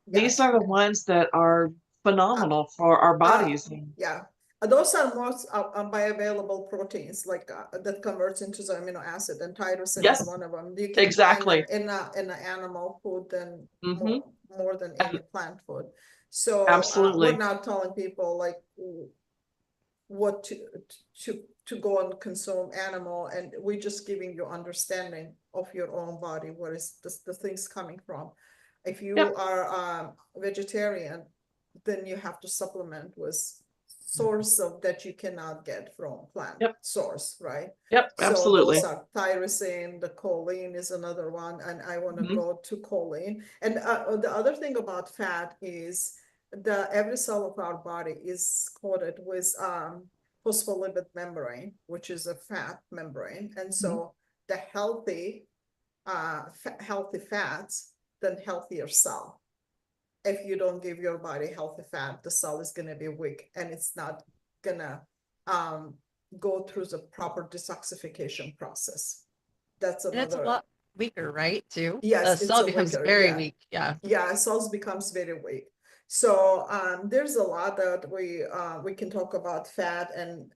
C: These
B: Yes.
C: are the ones that are
B: Uh,
C: phenomenal for our
B: uh,
C: bodies.
B: yeah. Those are most bioavailable proteins, like that converts into the amino acid, and tyrosine
C: Yep,
B: is one of them. You can find
C: exactly.
B: them in a animal food than
C: Hmm.
B: more than any plant food. So we're
C: Absolutely.
B: not telling people like what to go and consume animal, and we're just giving you understanding of your own body, where is the things coming from. If you
C: Yep,
B: are vegetarian, then you have to supplement with source of that you cannot get from plant
C: yep,
B: source, right?
C: yep,
B: So those
C: absolutely.
B: are tyrosine, the choline is another one, and I want to
C: Hmm.
B: go to choline. And the other thing about fat is every cell of our body is coated with phospholipid membrane, which is a fat membrane. And so the healthy fats, then healthier cell. If you don't give your body healthy fat, the cell is going to be weak, and it's not gonna go through the proper detoxification process. That's
A: And it's a
B: another.
A: lot weaker, right? Too. The
B: Yes, it's
A: cell
B: a
A: becomes
B: weaker.
A: very
B: Yeah,
A: weak. Yeah.
B: yeah, cells becomes very weak. So there's a lot that we can talk about fat and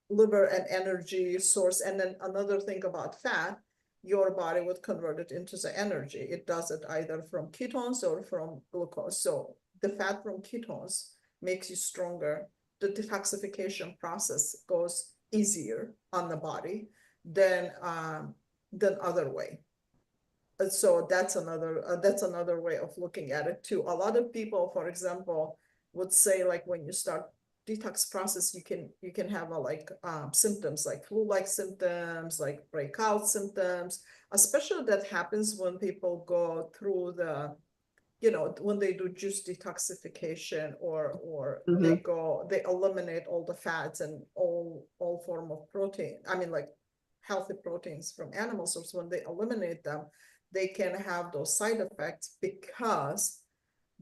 B: liver and energy source. And then another thing about fat, your body would convert it into the energy. It does it either from ketones or from glucose. So the fat from ketones makes you stronger. The detoxification process goes easier on the body than other way. So that's another way of looking at it too. A lot of people, for example, would say, like, when you start detox process, you can have symptoms like flu-like symptoms, like breakout symptoms, especially that happens when people go through when they do juice detoxification, or
C: Hmm.
B: they eliminate all the fats and all form of protein. I mean, like, healthy proteins from animal source. When they eliminate them, they can have those side effects because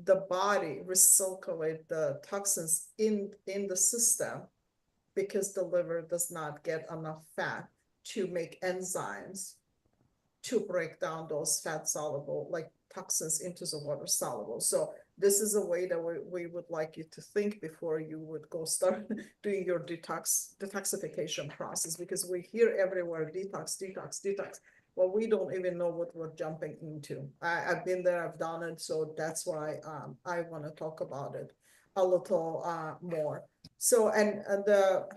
B: the body recirculate the toxins in the system, because the liver does not get enough fat to make enzymes to break down those fat soluble, like, toxins into the water soluble. So this is a way that we would like you to think before you would go start doing your detoxification process, because we hear everywhere detox, detox, detox. Well, we don't even know what we're jumping into. I've been there, I've done it, so that's why I want to talk about it a little more. So, and the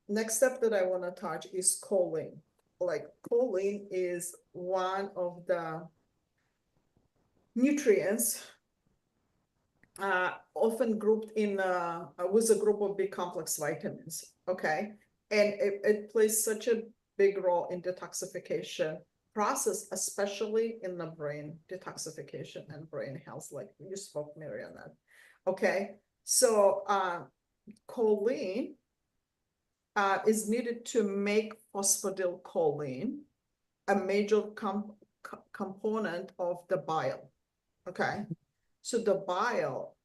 B: next step that I want to touch is choline. Like, choline is one of the nutrients often grouped in with a group of B complex vitamins. Okay, and it plays such a big role in detoxification process, especially in the brain detoxification and brain health, like you spoke, Mary, on that. Okay, so choline is needed to make phosphatidylcholine a major component of the bile. Okay, so the bile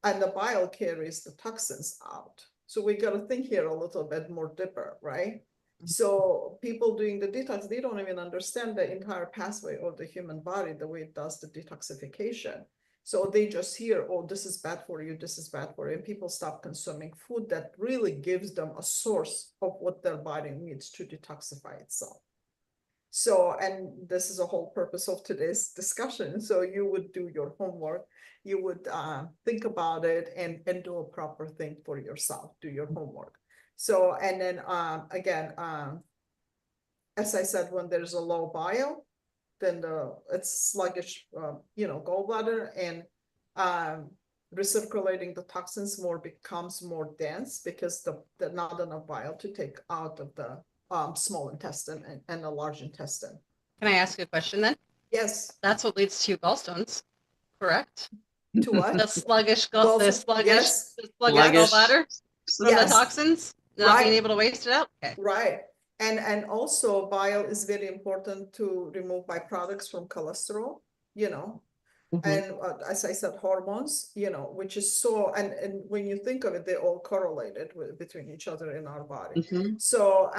B: and the bile carries the toxins out. So we got to think here a little bit more deeper, right? So people doing the detox, they don't even understand the entire pathway of the human body, the way it does the detoxification. So they just hear, oh, this is bad for you, this is bad for you. And people stop consuming food that really gives them a source of what their body needs to detoxify itself. So, and this is a whole purpose of today's discussion. So you would do your homework, you would think about it, and do a proper thing for yourself, do your homework. So, and then again, as I said, when there's a low bile, then it's sluggish, gallbladder, and recirculating the toxins becomes more dense, because the not enough bile to take out of the small intestine and the large intestine.
A: Can I ask a question then?
B: Yes,
A: That's what leads to gallstones, correct?
B: to what?
A: The sluggish,
B: Gallstone,
A: the sluggish,
B: yes,
A: the sluggish
B: yes.
A: gallbladder from the
B: Yes.
A: toxins, not being
B: Right.
A: able to waste it out. Okay.
B: Right. And also bile is very important to remove byproducts from cholesterol, you know. And as I said, hormones, you know, which is so, and when you think of it, they're all correlated between each other in our body. So,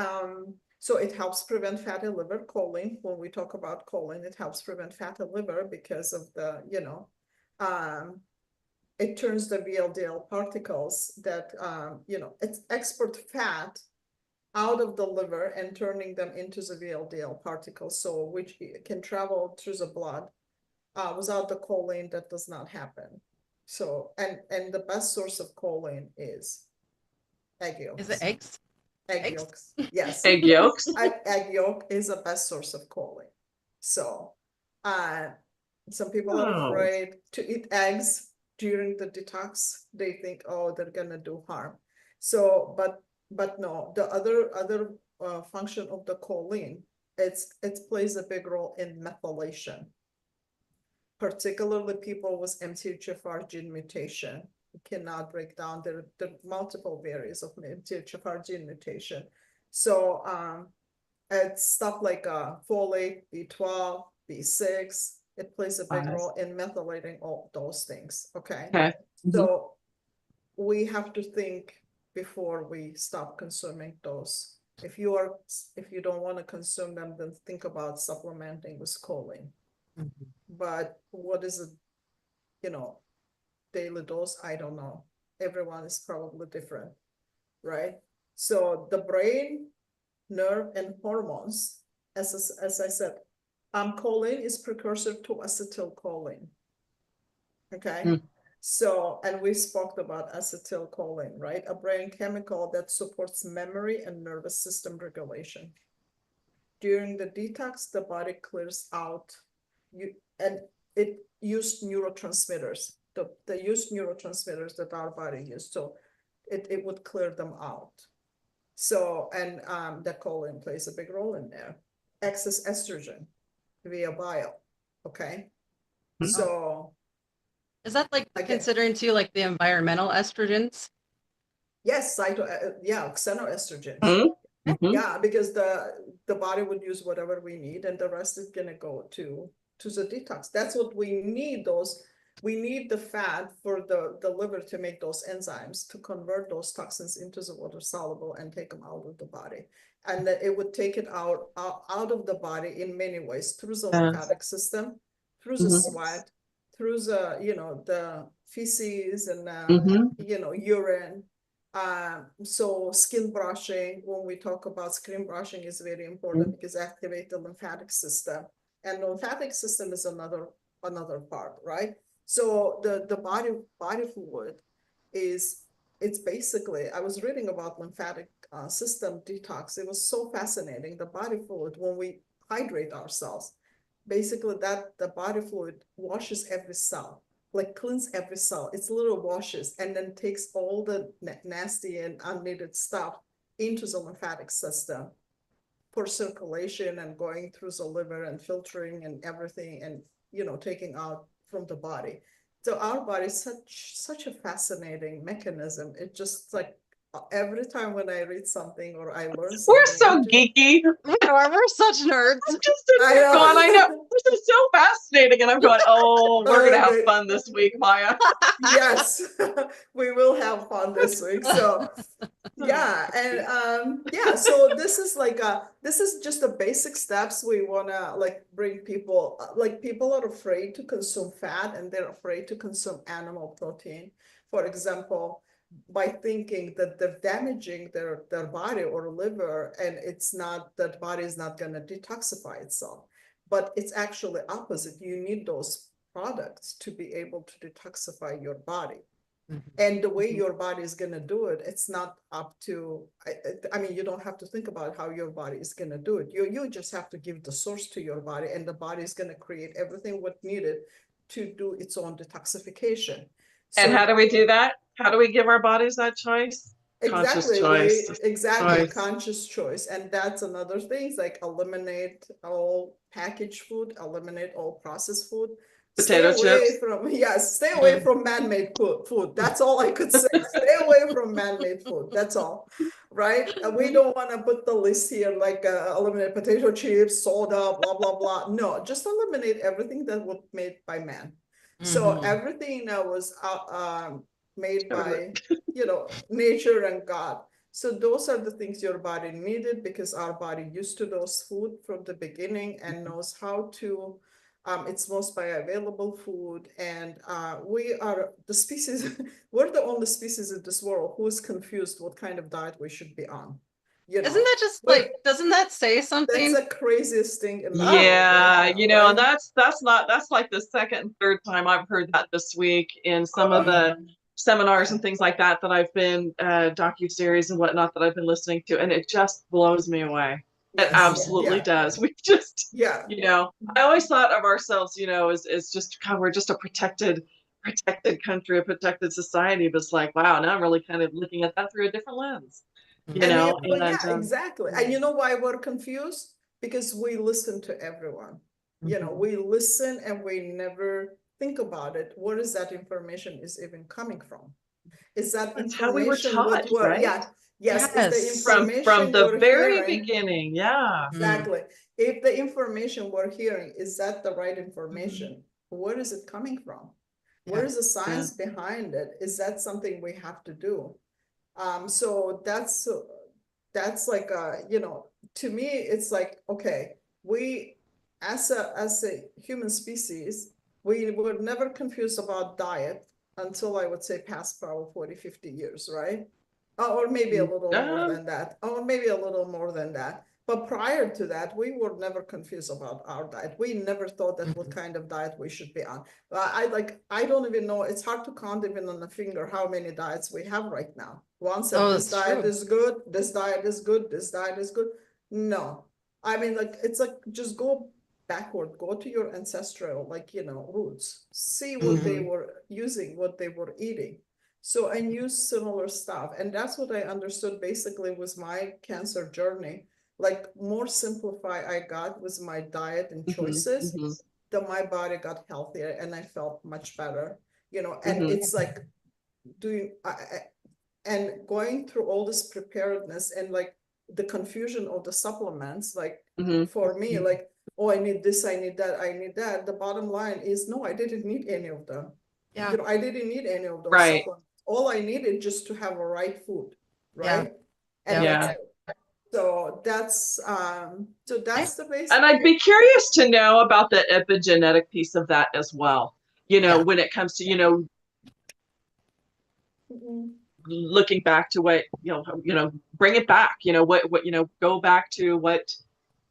B: so it helps prevent fatty liver, choline. When we talk about choline, it helps prevent fatty liver because of the, you know, it turns the VLDL particles that, you know, it's export fat out of the liver and turning them into the VLDL particles, so which can travel through the blood. Without the choline, that does not happen. So, and the best source of choline is egg yolks.
A: Is it eggs?
B: Egg
A: eggs?
B: yolks, yes.
C: Egg yolks.
B: Egg yolk is the best source of choline. So, some people are
C: Oh.
B: afraid to eat eggs during the detox. They think, oh, they're gonna do harm. So, but no, the other function of the choline, it plays a big role in methylation. Particularly people with MTHFR gene mutation cannot break down. There are multiple variants of MTHFR gene mutation. So it's stuff like folate, B12, B6. It plays a big role in methylating all those things. Okay. So we have to think before we stop consuming those. If you don't want to consume them, then think about supplementing with choline. But what is it, you know, daily dose? I don't know. Everyone is probably different, right? So the brain, nerve, and hormones, as I said, choline is precursor to acetylcholine. Okay. So, and we spoke about acetylcholine, right? A brain chemical that supports memory and nervous system regulation. During the detox, the body clears out and it used neurotransmitters, the used neurotransmitters that our body used, so it would clear them out. So, and the choline plays a big role in there. Excess estrogen via bile, okay? So.
A: Is that like
B: again,
A: considering too like the environmental estrogens?
B: yes, yeah, xenoestrogens. Yeah, because the body would use whatever we need, and the rest is gonna go to the detox. That's what we need. We need the fat for the liver to make those enzymes to convert those toxins into the water soluble and take them out of the body. And that it would take it out of the body in many ways, through the lymphatic system, through the sweat, through the, you know, the feces and you know, urine. So skin brushing, when we talk about skin brushing, is very important because it activates the lymphatic system, and the lymphatic system is another part, right? So the body fluid it's basically, I was reading about lymphatic system detox. It was so fascinating. The body fluid, when we hydrate ourselves, basically that the body fluid washes every cell, like cleans every cell. It's little washes, and then takes all the nasty and unneeded stuff into the lymphatic system for circulation and going through the liver and filtering and everything, and, you know, taking out from the body. So our body is such a fascinating mechanism. It just like every time when I read something or I learn something.
C: We're so geeky.
A: We're such nerds.
C: I'm just I know. This is so fascinating. And I'm going, oh, we're going to have fun this week, Maya.
B: Yes, we will have fun this week. So yeah, and yeah, so this is like this is just the basic steps we wanna like bring people, like people are afraid to consume fat and they're afraid to consume animal protein, for example, by thinking that they're damaging their body or liver, and it's not, that body is not gonna detoxify itself. But it's actually opposite. You need those products to be able to detoxify your body. And the way your body is going to do it, it's not up to, I mean, you don't have to think about how your body is going to do it. You just have to give the source to your body, and the body is going to create everything what needed to do its own detoxification.
C: And how do we do that? How do we give our bodies that choice? conscious
B: Exactly,
C: choice.
B: exactly,
C: Choice.
B: conscious choice. And that's another thing, is like eliminate all packaged food, eliminate all processed food. Stay
C: Potato
B: away
C: chips.
B: from, yes, stay away
C: Mm.
B: from man-made food. That's all I could say. Stay away from man-made food. That's all, right? We don't want to put the list here like eliminate potato chips, soda, blah, blah, blah. No, just eliminate everything that was made by man. So
A: Mhm.
B: everything that was made by,
C: Totally.
B: nature and God. So those are the things your body needed, because our body used to those food from the beginning and knows how to, it's most bioavailable food. And we are the species, we're the only species in this world who is confused what kind of diet we should be on.
A: Isn't that just like, doesn't that say
B: That's
A: something?
B: the craziest thing in the world
C: Yeah,
B: right now,
C: and
B: right?
C: that's like the second and third time I've heard that this week in some of the seminars and things like that I've been docuseries and whatnot that I've been listening to, and it just blows me away. It
B: Yes,
C: absolutely
B: yeah,
C: does. We just,
B: yeah.
C: I always thought of ourselves, as just God, we're just a protected country, a protected society, but it's like, wow, now I'm really kind of looking at that through a different lens,
A: Mhm.
B: And
C: and
B: yeah, exactly. And you know why we're confused? Because we listen to everyone. We listen and we never think about it. Where is that information is even coming from? Is that
C: that's how we were
B: information
C: taught, right?
B: yeah, yes, is the
A: Yes.
C: From
B: information
C: the
B: we're
C: very
B: hearing,
C: beginning, yeah.
B: exactly. If the information we're hearing, is that the right information? Where is it coming from? Where
A: Yeah.
B: is the science behind it? Is that something we have to do? So that's like to me it's like, okay, we as a human species, we were never confused about diet until I would say past probably 40-50 years, right? Or maybe a little more
C: Um,
B: than that, or maybe a little more than that. But prior to that, we were never confused about our diet. We never thought that what kind of diet we should be on. I don't even know, it's hard to count even on the finger how many diets we have right now. One said
A: Oh,
B: this
A: that's
B: diet
A: true.
B: is good, this diet is good, this diet is good. No. I mean, like, it's like, just go backward, go to your ancestral, roots, see what they were using, what they were eating. So I use similar stuff. And that's what I understood basically was my cancer journey. Like, more simplify I got was my diet and choices, that my body got healthier and I felt much better, and it's like doing, and going through all this preparedness and like the confusion of the supplements, like for me, like, oh, I need this, I need that, I need that. The bottom line is, no, I didn't need any of them.
A: Yeah.
B: I didn't need any of those
C: Right.
B: supplements. All I needed just to have a right food, right? And
C: Yeah.
B: that's it. So that's the basic.
C: And I'd be curious to know about the epigenetic piece of that as well.
A: Yeah.
C: When it comes to,
B: Mhm.
C: looking back to what, bring it back, what, go back to what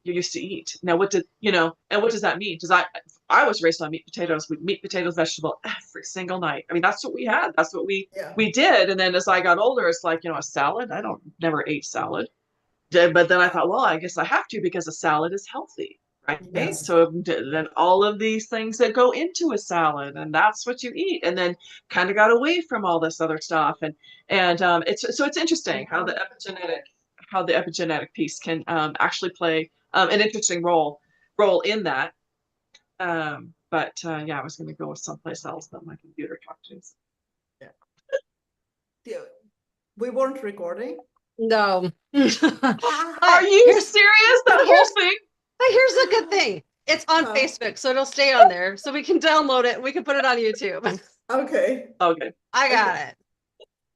C: you used to eat. Now, and what does that mean? Because I was raised on meat, potatoes, vegetable every single night. I mean, that's what we had. That's what
B: Yeah.
C: we did. And then as I got older, it's like, a salad. I don't never ate salad. But then I thought, well, I guess I have to because a salad is healthy, right?
B: Yes.
C: So then all of these things that go into a salad, and that's what you eat, and then kind of got away from all this other stuff, and it's interesting how the epigenetic piece can actually play an interesting role in that. But yeah, I was going to go with someplace else that my computer talked to.
B: Yeah. We weren't recording.
A: No.
C: Are you
A: Here's
C: serious? That whole thing?
A: But here's the good thing. It's on Facebook, so it'll stay on there. So we can download it and we can put it on YouTube.
B: Okay.
C: Okay.
A: I got it.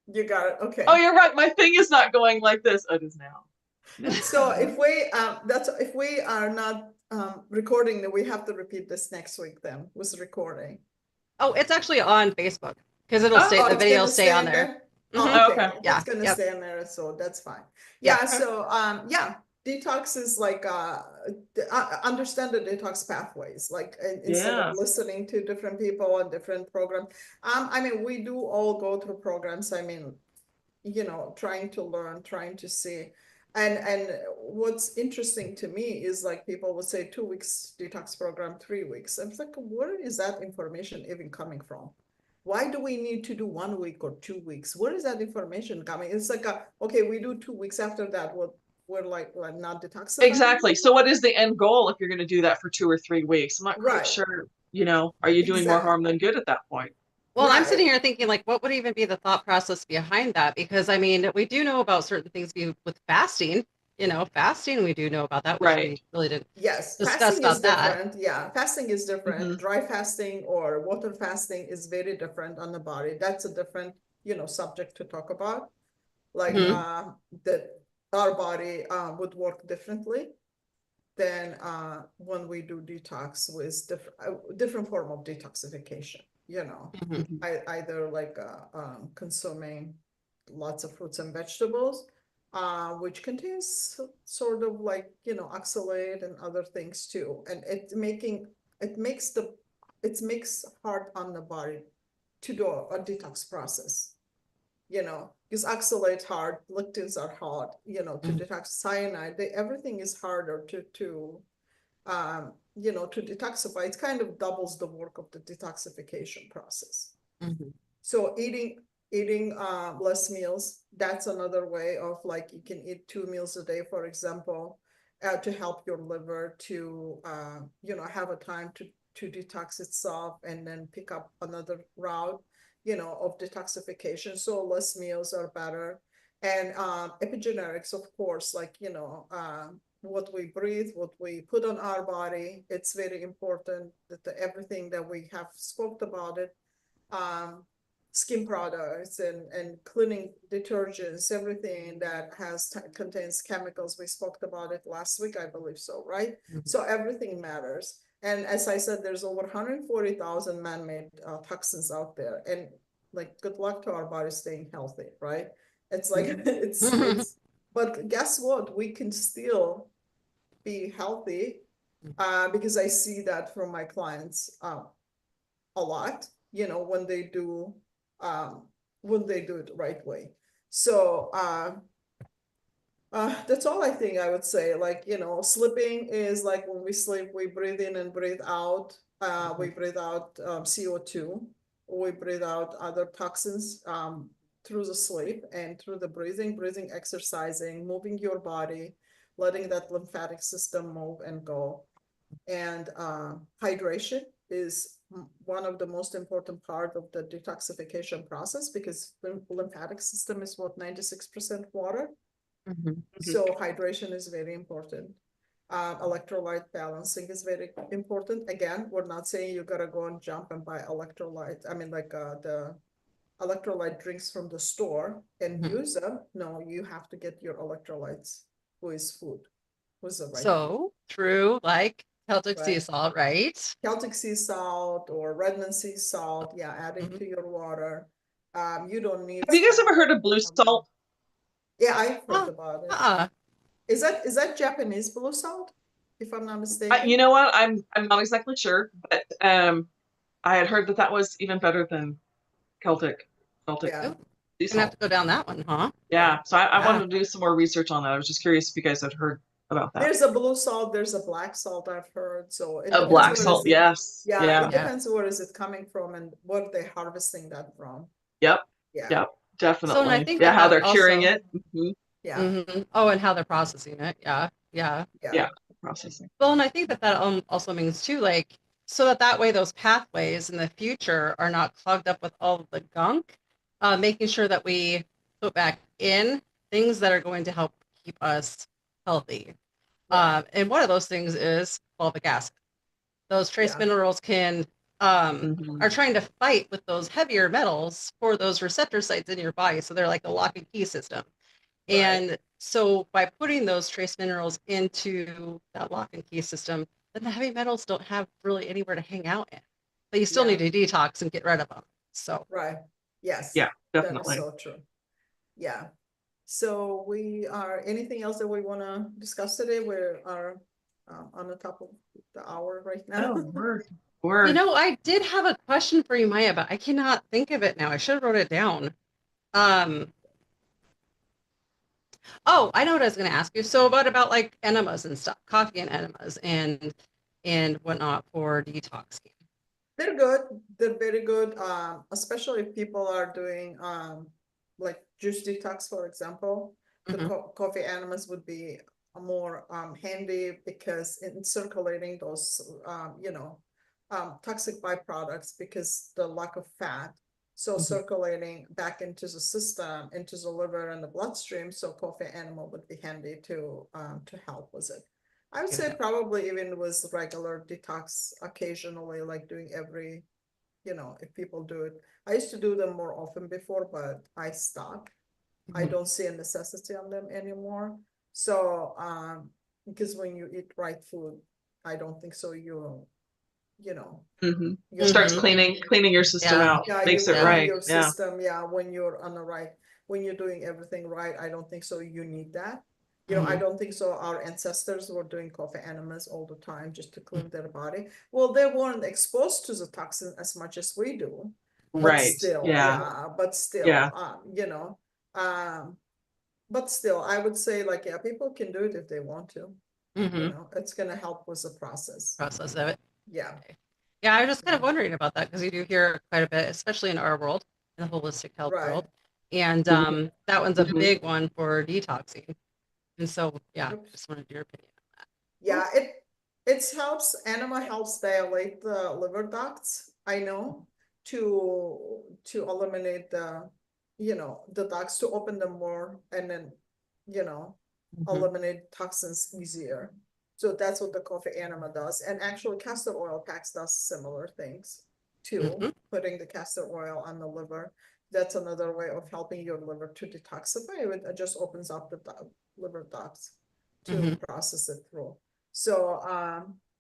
B: You got it. Okay.
C: Oh, you're right. My thing is not going like this. Oh, it is now.
B: So if we are not recording, then we have to repeat this next week then with recording.
A: Oh, it's actually on Facebook because it'll stay, the video will stay on there.
B: Oh,
C: Okay.
A: Yeah.
B: It's gonna stay on there, so that's fine.
A: Yeah.
B: Yeah, so detox is like understand the detox pathways, like instead of listening to different people and different programs. I mean, we do all go through programs. I mean, trying to learn, trying to see. And what's interesting to me is like people would say 2 weeks detox program, 3 weeks. I'm like, where is that information even coming from? Why do we need to do 1 week or 2 weeks? Where is that information coming? It's like, okay, we do 2 weeks after that, we're like not detoxifying.
C: Exactly. So what is the end goal if you're going to do that for 2 or 3 weeks? I'm not quite
B: Right.
C: sure, are you doing more harm than good at that point?
A: Well, I'm
B: Right.
A: sitting here thinking, like, what would even be the thought process behind that? Because I mean, we do know about certain things with fasting. Fasting, we do know about that, which
C: Right.
A: we really didn't
B: Yes,
A: discuss
B: fasting is
A: about that.
B: different. Yeah, fasting is different.
C: Mhm.
B: Dry fasting or water fasting is very different on the body. That's a different, subject to talk about. Like
A: Mhm.
B: that our body would work differently than when we do detox with different form of detoxification.
A: Mhm.
C: Mhm.
B: Either like consuming lots of fruits and vegetables, which contains sort of like, oxalate and other things too. And it makes hard on the body to do a detox process, because oxalate hard, lectins are hard, to
A: Mhm.
B: detox cyanide, everything is harder to detoxify. It kind of doubles the work of the detoxification process.
A: Mhm.
B: So eating less meals, that's another way of, like, you can eat 2 meals a day, for example, to help your liver to have a time to detox itself and then pick up another route of detoxification. So less meals are better. And epigenetics, of course, like, what we breathe, what we put on our body, it's very important that everything that we have spoke about it, skin products and cleaning detergents, everything that contains chemicals. We spoke about it last week, I believe so, right?
A: Mhm.
B: So everything matters. And as I said, there's over 140,000 man-made toxins out there. And like, good luck to our body staying healthy, right? It's like, but guess what? We can still be healthy, because I see that from my clients a lot, um, when they do it the right way. So that's all I think I would say. Like, sleeping is like, when we sleep, we breathe in and breathe out. We breathe out CO2. We breathe out other toxins through the sleep and through the breathing, exercising, moving your body, letting that lymphatic system move and go. And hydration is one of the most important part of the detoxification process, because the lymphatic system is 96% water.
A: Mhm.
B: So hydration is very important. Electrolyte balancing is very important. Again, we're not saying you gotta go and jump and buy electrolyte. I mean, like the electrolyte drinks from the store and
A: Mhm.
B: use them. No, you have to get your electrolytes with food, with the right food.
A: So through like Celtic sea
B: Right.
A: salt, right?
B: Celtic sea salt or Redmond sea salt, yeah, adding
A: Mhm.
B: to your water. You don't need.
C: Have you guys ever heard of blue salt?
B: Yeah, I've heard
A: Ah,
B: about it.
A: ah.
B: Is that Japanese blue salt, if I'm not
C: You
B: mistaken?
C: know what? I'm not exactly sure, but I had heard that that was even better than Celtic
B: Yeah,
A: Ooh,
C: sea
A: gonna have
C: salt.
A: to go down that one, huh?
C: Yeah, so I
A: Yeah.
C: wanted to do some more research on that. I was just curious if you guys had heard about that.
B: there's a blue salt, there's a black salt, I've heard. So it
C: A
B: depends
C: black
B: where is
C: salt,
B: it.
C: yes.
B: Yeah,
C: Yeah.
B: it depends where is it coming from and what they're harvesting that from.
C: Yep.
B: Yeah,
C: Yep.
A: So, and I
C: Definitely.
A: think
C: Yeah,
A: that
C: how
A: that
C: they're curing
A: also,
C: it. Mhm.
B: yeah,
A: Mhm. Oh, and how they're processing it. Yeah. Yeah.
B: yeah,
C: Yeah. Processing.
A: Well, and I think that that also means too, like, so that way those pathways in the future are not clogged up with all of the gunk, making sure that we put back in things that are going to help keep us healthy.
B: right,
A: And one of those things is fulvic acid. Those trace
B: yeah,
A: minerals can
C: Mhm.
A: are trying to fight with those heavier metals for those receptor sites in your body. So they're like a lock and key system.
B: right,
A: And so by putting those trace minerals into that lock and key system, then the heavy metals don't have really anywhere to hang out in. But you still
B: yeah,
A: need to detox and get rid of them. So
B: right. Yes,
C: Yeah,
B: that is
C: definitely.
B: so true. Yeah. So anything else that we want to discuss today? We are on the top of the hour right now.
C: Oh, we're
A: I did have a question for you, Maya, but I cannot think of it now. I should have wrote it down. Um, oh, I know what I was going to ask you. So about like enemas and stuff, coffee and enemas and whatnot for detoxing.
B: They're good. They're very good. Especially if people are doing like juice detox, for example. The
A: Mhm.
B: coffee enemas would be more handy because in circulating those toxic byproducts because the lack of fat. So
A: Mhm.
B: circulating back into the system, into the liver and the bloodstream. So coffee enema would be handy to help with it. I would say
A: Yeah.
B: probably even with regular detox occasionally, like doing every, if people do it. I used to do them more often before, but I stopped. I
A: Mhm.
B: don't see a necessity on them anymore. So, because when you eat right food, I don't think so.
C: Mhm.
B: You're
C: Starts
A: Mhm.
C: cleaning your system
A: Yeah.
C: out,
B: yeah,
C: makes
B: you
C: it
A: Yeah.
B: clean
C: right.
B: your
C: Yeah.
B: system. Yeah, when you're on the right, when you're doing everything right, I don't think so. You need that. I
A: Mhm.
B: don't think so. Our ancestors were doing coffee enemas all the time just to clean their body. Well, they weren't exposed to the toxin as much as we do, but
C: Right.
B: still,
C: Yeah. Yeah.
B: but still, I would say like, yeah, people can do it if they want to.
A: Mhm.
B: It's gonna help with the process.
A: Process of it.
B: Yeah,
A: Okay. Yeah, I was just kind of
B: Yeah.
A: wondering about that because you do hear quite a bit, especially in our world, in the holistic health
B: right.
A: world. And
C: Mhm.
A: that one's a
C: Mhm.
A: big one for detoxing. And so, yeah,
B: Oops.
A: just wanted your opinion on that.
B: Yeah, it helps, enema helps dilate the liver ducts, I know, to eliminate the ducts, to open them more and then, you know,
A: Mhm.
B: eliminate toxins easier. So that's what the coffee enema does. And actually castor oil packs does similar things too,
A: Mhm.
B: putting the castor oil on the liver. That's another way of helping your liver to detoxify. It just opens up the liver ducts to
A: Mhm.
B: process it through. So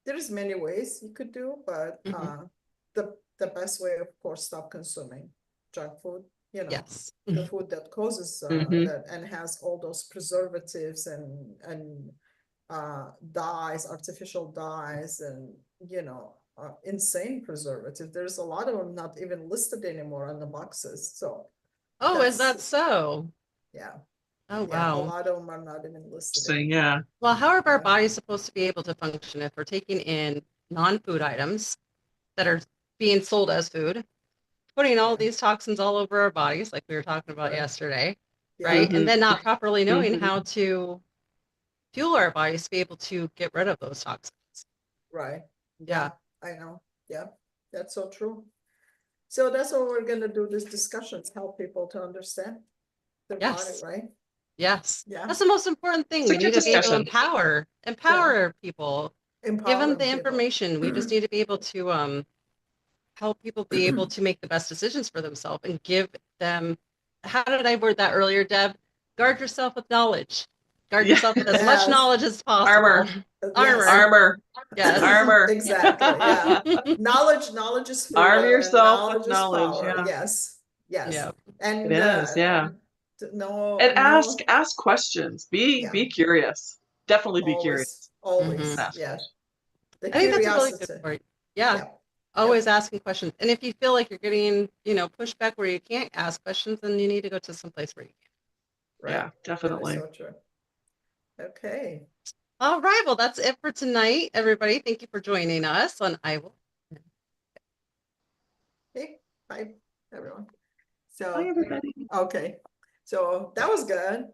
B: there's many ways you could do, but
A: Mhm.
B: the best way, of course, stop consuming junk food,
A: Yes.
B: the food that causes
C: Mhm.
B: that and has all those preservatives and dyes, artificial dyes, and insane preservatives. There's a lot of them not even listed anymore on the boxes. So
A: Oh, is that
B: that's
A: so?
B: yeah,
A: Oh,
B: a
A: wow.
B: lot of them are not even listed
C: So
B: anymore.
C: yeah.
A: Well, how are our
B: Yeah.
A: bodies supposed to be able to function if we're taking in non-food items that are being sold as food, putting all
B: Yeah.
A: these toxins all over our bodies, like we were talking about
B: Right.
A: yesterday,
B: Yeah.
A: right? And
C: Mhm.
A: then not properly knowing
C: Mhm.
A: how to fuel our bodies to be able to get rid of those toxins.
B: Right.
A: Yeah.
B: I know. Yeah, that's so true. So that's what we're gonna do, this discussions, help people to understand their body,
A: Yes.
B: right?
A: Yes.
B: Yeah.
A: That's the most important thing.
C: It's a
A: We need
C: good
A: to be able to
C: discussion.
A: empower people, give them the
B: Empowering people.
A: information. We just need to be able to help people be able to make the best decisions for themselves and give them, how did I word that earlier, Deb? Guard yourself with knowledge. Guard
C: Yeah.
A: yourself with as much
B: Yes.
A: knowledge as possible.
C: Armor.
B: Yes.
C: Armor.
A: Yes.
C: Armor.
B: Exactly. Yeah. Knowledge is
C: Arm
B: freedom and
C: yourself with
B: knowledge is
C: knowledge.
B: power.
C: Yeah.
B: Yes. Yes.
A: Yeah.
C: It
B: And
C: is. Yeah.
B: no,
C: And
B: no,
C: ask questions. Be
B: yeah,
C: curious. Definitely be
B: always,
C: curious.
A: Mhm.
B: always.
C: Ask
B: Yeah.
C: questions.
B: The
A: I think that's a really good
B: curiosity.
A: point. Yeah.
B: Yeah.
A: Always asking questions. And if you feel like you're getting, pushback where you can't ask questions, then you need to go to some place where you can.
B: Right.
C: Yeah,
B: That is
C: definitely.
B: so true. Okay.
A: All right. Well, that's it for tonight, everybody. Thank you for joining us on I Will.
B: Hey, bye, everyone.
C: Bye,
B: So,
C: everybody.
B: okay. So that was good.